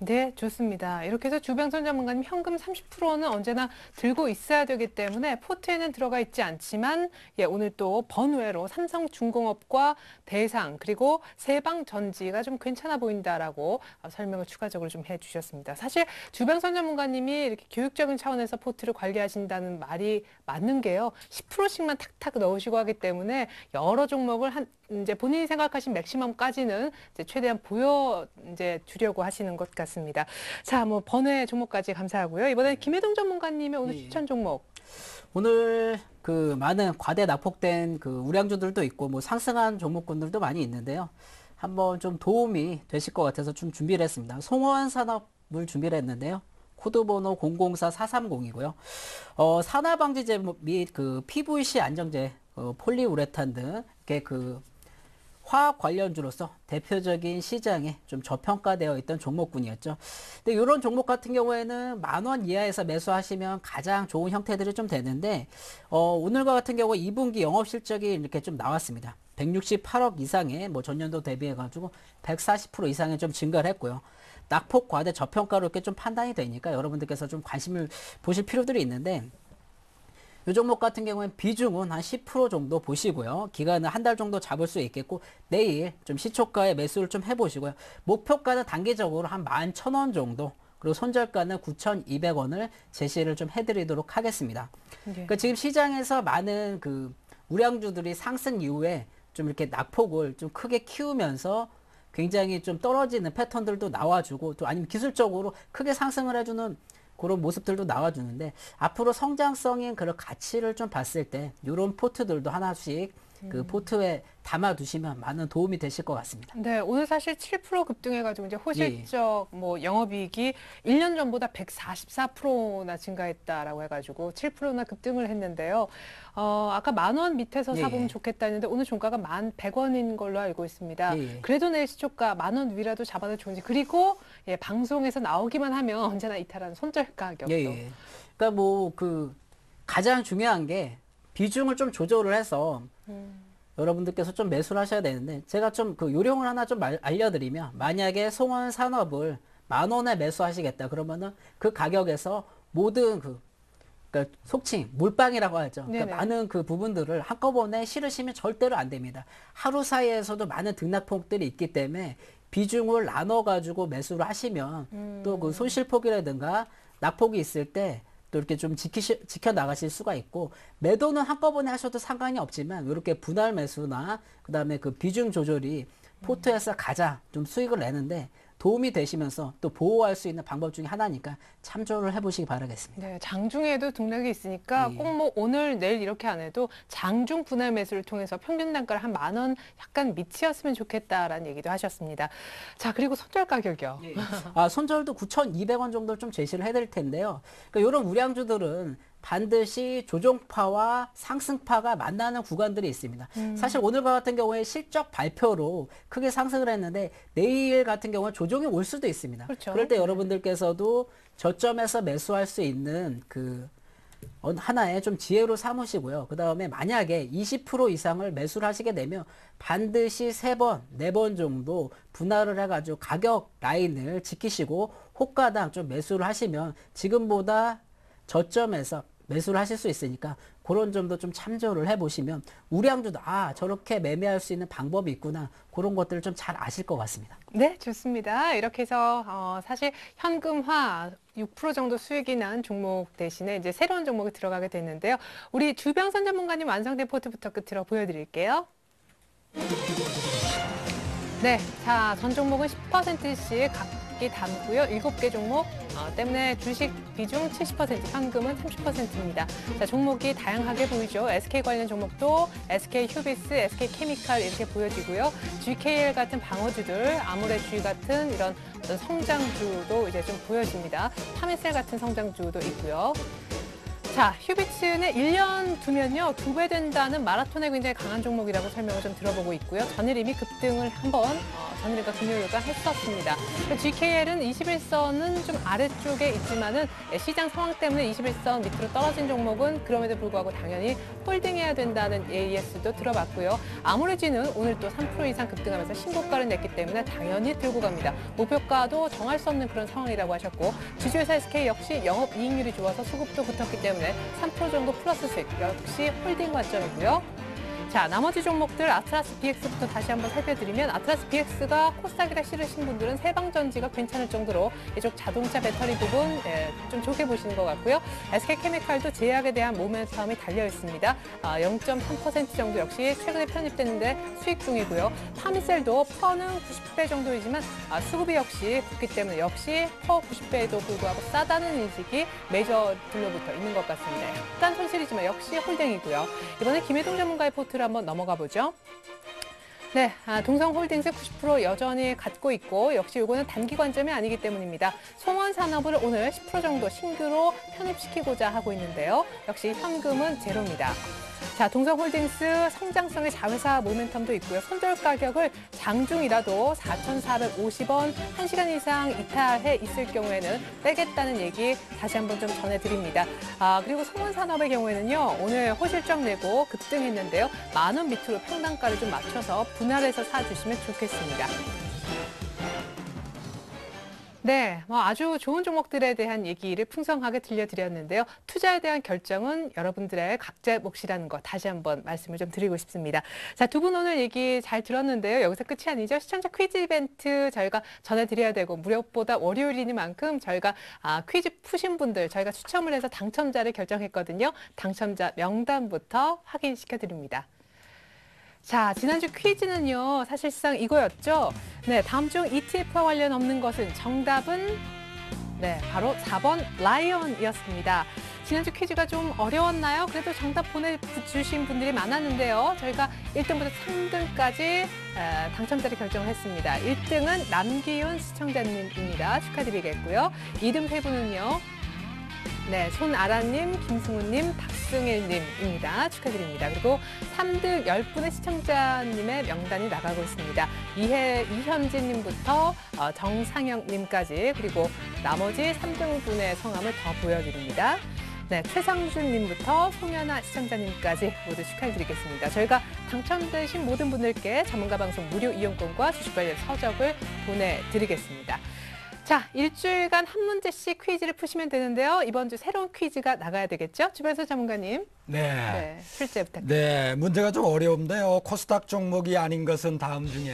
네, 좋습니다. 이렇게 해서 주병선 전문가님 현금 30%는 언제나 들고 있어야 되기 때문에 포트에는 들어가 있지 않지만 오늘 또 번외로 삼성중공업과 대상 그리고 세방전지가 좀 괜찮아 보인다라고 설명을 추가적으로 좀 해주셨습니다. 사실 주병선 전문가님이 이렇게 교육적인 차원에서 포트를 관리하신다는 말이 맞는 게요. 10%씩만 탁탁 넣으시고 하기 때문에 여러 종목을 이제 본인이 생각하신 맥시멈까지는 이제 최대한 주려고 하시는 것 같습니다. 자, 뭐 번외 종목까지 감사하고요. 이번에 김혜동 전문가님의 오늘 추천 종목. 오늘 그 많은 과대 낙폭된 그 우량주들도 있고 뭐 상승한 종목군들도 많이 있는데요. 한번 좀 도움이 되실 것 같아서 좀 준비를 했습니다. 송원산업을 준비를 했는데요. 코드번호 004430이고요. 산화방지제 및 그 PVC 안정제, 폴리우레탄 등 이렇게 그 화학 관련주로서 대표적인 시장에 좀 저평가되어 있던 종목군이었죠. 근데 이런 종목 같은 경우에는 10,000원 이하에서 매수하시면 가장 좋은 형태들이 좀 되는데, 오늘과 같은 경우 2분기 영업실적이 이렇게 좀 나왔습니다. 168억 이상의 뭐 전년도 대비해가지고 140% 이상의 좀 증가를 했고요. 낙폭 과대 저평가로 이렇게 좀 판단이 되니까 여러분들께서 좀 관심을 보실 필요들이 있는데, 이 종목 같은 경우는 비중은 한 10% 정도 보시고요. 기간은 한 달 정도 잡을 수 있겠고, 내일 좀 시초가에 매수를 좀 해보시고요. 목표가는 단기적으로 한 11,000원 정도, 그리고 손절가는 9,200원을 제시를 좀 해드리도록 하겠습니다. 그러니까 지금 시장에서 많은 그 우량주들이 상승 이후에 좀 이렇게 낙폭을 좀 크게 키우면서 굉장히 좀 떨어지는 패턴들도 나와주고, 또 아니면 기술적으로 크게 상승을 해주는 그런 모습들도 나와주는데, 앞으로 성장성인 그런 가치를 좀 봤을 때 이런 포트들도 하나씩 그 포트에 담아두시면 많은 도움이 되실 것 같습니다. 네, 오늘 사실 7% 급등해가지고 이제 호실적 뭐 영업이익이 1년 전보다 144%나 증가했다라고 해가지고 7%나 급등을 했는데요. 아까 10,000원 밑에서 사보면 좋겠다 했는데 오늘 종가가 1,100원인 걸로 알고 있습니다. 그래도 내일 시초가 10,000원 위라도 잡아도 좋은지, 그리고 방송에서 나오기만 하면 언제나 이탈하는 손절 가격도. 그러니까 뭐 그 가장 중요한 게 비중을 좀 조절을 해서 여러분들께서 좀 매수를 하셔야 되는데, 제가 좀 그 요령을 하나 좀 알려드리면, 만약에 송원산업을 10,000원에 매수하시겠다 그러면은 그 가격에서 모든 그러니까 속칭 몰빵이라고 하죠. 그러니까 많은 그 부분들을 한꺼번에 실으시면 절대로 안 됩니다. 하루 사이에서도 많은 등락폭들이 있기 때문에 비중을 나눠 가지고 매수를 하시면 또 그 손실폭이라든가 낙폭이 있을 때 또 이렇게 좀 지켜 나가실 수가 있고, 매도는 한꺼번에 하셔도 상관이 없지만 이렇게 분할 매수나 그다음에 그 비중 조절이 포트에서 가장 좀 수익을 내는데 도움이 되시면서 또 보호할 수 있는 방법 중에 하나니까 참조를 해보시기 바라겠습니다. 네, 장중에도 등락이 있으니까 꼭 뭐 오늘 내일 이렇게 안 해도 장중 분할 매수를 통해서 평균 단가를 한 10,000원 약간 밑이었으면 좋겠다라는 얘기도 하셨습니다. 자, 그리고 손절 가격이요. 손절도 9,200원 정도 좀 제시를 해드릴 텐데요. 그러니까 이런 우량주들은 반드시 조정파와 상승파가 만나는 구간들이 있습니다. 사실 오늘과 같은 경우에 실적 발표로 크게 상승을 했는데 내일 같은 경우는 조정이 올 수도 있습니다. 그렇죠. 그럴 때 여러분들께서도 저점에서 매수할 수 있는 그 하나의 좀 지혜로 삼으시고요. 그 다음에 만약에 20% 이상을 매수를 하시게 되면 반드시 3번, 4번 정도 분할을 해가지고 가격 라인을 지키시고 호가당 좀 매수를 하시면 지금보다 저점에서 매수를 하실 수 있으니까 그런 점도 좀 참조를 해보시면 우량주도 저렇게 매매할 수 있는 방법이 있구나, 그런 것들을 좀 잘 아실 것 같습니다. 네, 좋습니다. 이렇게 해서 사실 현금화 6% 정도 수익이 난 종목 대신에 이제 새로운 종목이 들어가게 됐는데요. 우리 주병선 전문가님 완성된 포트부터 끝으로 보여드릴게요. 네, 자, 전 종목은 10%씩 각기 담고요. 7개 종목 때문에 주식 비중 70%, 현금은 30%입니다. 자, 종목이 다양하게 보이죠. SK 관련 종목도 SK 휴비스, SK 케미칼 이렇게 보여지고요. GKL 같은 방어주들, 아모레주의 같은 이런 어떤 성장주도 이제 좀 보여집니다. 파메셀 같은 성장주도 있고요. 자, 휴비츠는 1년 두면요 2배 된다는 마라톤에 굉장히 강한 종목이라고 설명을 좀 들어보고 있고요. 전일 이미 급등을 한번 전일과 금요일간 했었습니다. GKL은 21선은 좀 아래쪽에 있지만은 시장 상황 때문에 21선 밑으로 떨어진 종목은 그럼에도 불구하고 당연히 홀딩해야 된다는 AS도 들어봤고요. 아모레지는 오늘 또 3% 이상 급등하면서 신고가를 냈기 때문에 당연히 들고 갑니다. 목표가도 정할 수 없는 그런 상황이라고 하셨고 지주회사 SK 역시 영업이익률이 좋아서 수급도 붙었기 때문에 3% 정도 플러스 수익, 역시 홀딩 관점이고요. 자, 나머지 종목들 아트라스 BX부터 다시 한번 살펴드리면 아트라스 BX가 코스닥이라 실으신 분들은 세방전지가 괜찮을 정도로 이쪽 자동차 배터리 부분 좀 좋게 보시는 것 같고요. SK케미칼도 제약에 대한 모멘텀이 달려 있습니다. 0.3% 정도 역시 최근에 편입됐는데 수익 중이고요. 파미셀도 퍼는 90배 정도이지만 수급이 역시 붙기 때문에 역시 퍼 90배에도 불구하고 싸다는 인식이 메이저들로부터 있는 것 같습니다. 약간 손실이지만 역시 홀딩이고요. 이번에 김혜동 전문가의 포트를 한번 넘어가 보죠. 네, 동성홀딩스 90% 여전히 갖고 있고 역시 이거는 단기 관점이 아니기 때문입니다. 송원산업을 오늘 10% 정도 신규로 편입시키고자 하고 있는데요. 역시 현금은 제로입니다. 자, 동성홀딩스 성장성의 자회사 모멘텀도 있고요. 손절 가격을 장중이라도 4,450원 1시간 이상 이탈해 있을 경우에는 빼겠다는 얘기 다시 한번 좀 전해드립니다. 그리고 송원산업의 경우에는요. 오늘 호실적 내고 급등했는데요. 10,000원 밑으로 평단가를 좀 맞춰서 분할해서 사주시면 좋겠습니다. 네, 아주 좋은 종목들에 대한 얘기를 풍성하게 들려드렸는데요. 투자에 대한 결정은 여러분들의 각자의 몫이라는 거 다시 한번 말씀을 좀 드리고 싶습니다. 자, 두 분 오늘 얘기 잘 들었는데요. 여기서 끝이 아니죠. 시청자 퀴즈 이벤트 저희가 전해드려야 되고 무엇보다 월요일이니만큼 저희가 퀴즈 푸신 분들 저희가 추첨을 해서 당첨자를 결정했거든요. 당첨자 명단부터 확인시켜드립니다. 자, 지난주 퀴즈는요, 사실상 이거였죠. 네, 다음 중 ETF와 관련 없는 것은 정답은 네, 바로 4번 라이언이었습니다. 지난주 퀴즈가 좀 어려웠나요? 그래도 정답 보내주신 분들이 많았는데요. 저희가 1등부터 3등까지 당첨자를 결정을 했습니다. 1등은 남기훈 시청자님입니다. 축하드리겠고요. 2등 세 분은요. 네, 손아라님, 김승우님, 박승일님입니다. 축하드립니다. 그리고 3등 10분의 시청자님의 명단이 나가고 있습니다. 이현진님부터 정상영님까지 그리고 나머지 3등분의 성함을 더 보여드립니다. 네, 최상준님부터 송현아 시청자님까지 모두 축하드리겠습니다. 저희가 당첨되신 모든 분들께 전문가 방송 무료 이용권과 주식 관련 서적을 보내드리겠습니다. 자, 일주일간 한 문제씩 퀴즈를 푸시면 되는데요. 이번 주 새로운 퀴즈가 나가야 되겠죠? 주변서 전문가님. 네. 출제 부탁드립니다. 네, 문제가 좀 어려운데요. 코스닥 종목이 아닌 것은 다음 중에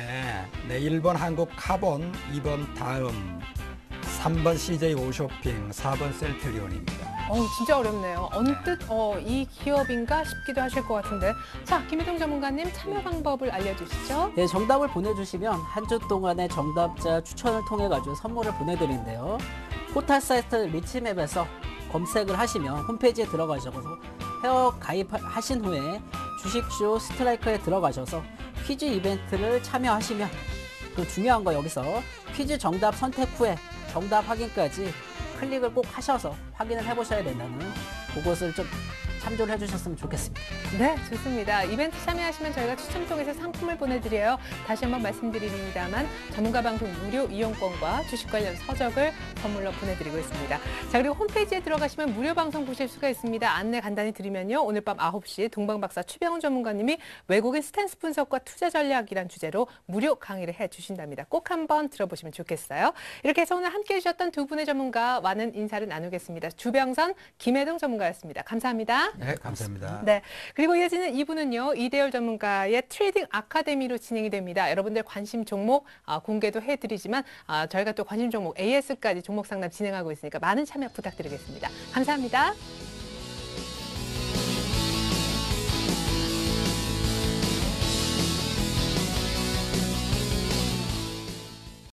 네, 1번 한국카본, 2번 다음, 3번 CJ 오쇼핑, 4번 셀트리온입니다. 진짜 어렵네요. 언뜻 이 기업인가 싶기도 하실 것 같은데. 자, 김혜동 전문가님 참여 방법을 알려주시죠. 네, 정답을 보내주시면 한 주 동안의 정답자 추천을 통해 가지고 선물을 보내드리는데요. 포털 사이트 리치맵에서 검색을 하시면 홈페이지에 들어가셔서 회원 가입하신 후에 주식쇼 스트라이크에 들어가셔서 퀴즈 이벤트를 참여하시면 또 중요한 거 여기서 퀴즈 정답 선택 후에 정답 확인까지 클릭을 꼭 하셔서 확인을 해보셔야 된다는 그것을 좀 참조를 해주셨으면 좋겠습니다. 네, 좋습니다. 이벤트 참여하시면 저희가 추첨 통해서 상품을 보내드려요. 다시 한번 말씀드립니다만 전문가 방송 무료 이용권과 주식 관련 서적을 선물로 보내드리고 있습니다. 자, 그리고 홈페이지에 들어가시면 무료 방송 보실 수가 있습니다. 안내 간단히 드리면요. 오늘 밤 9시 동방박사 최병훈 전문가님이 외국인 스탠스 분석과 투자 전략이란 주제로 무료 강의를 해주신답니다. 꼭 한번 들어보시면 좋겠어요. 이렇게 해서 오늘 함께해 주셨던 두 분의 전문가와는 인사를 나누겠습니다. 주병선, 김혜동 전문가였습니다. 감사합니다. 네, 감사합니다. 네, 그리고 이어지는 2부는요. 이대열 전문가의 트레이딩 아카데미로 진행이 됩니다. 여러분들 관심 종목 공개도 해드리지만 저희가 또 관심 종목 AS까지 종목 상담 진행하고 있으니까 많은 참여 부탁드리겠습니다. 감사합니다.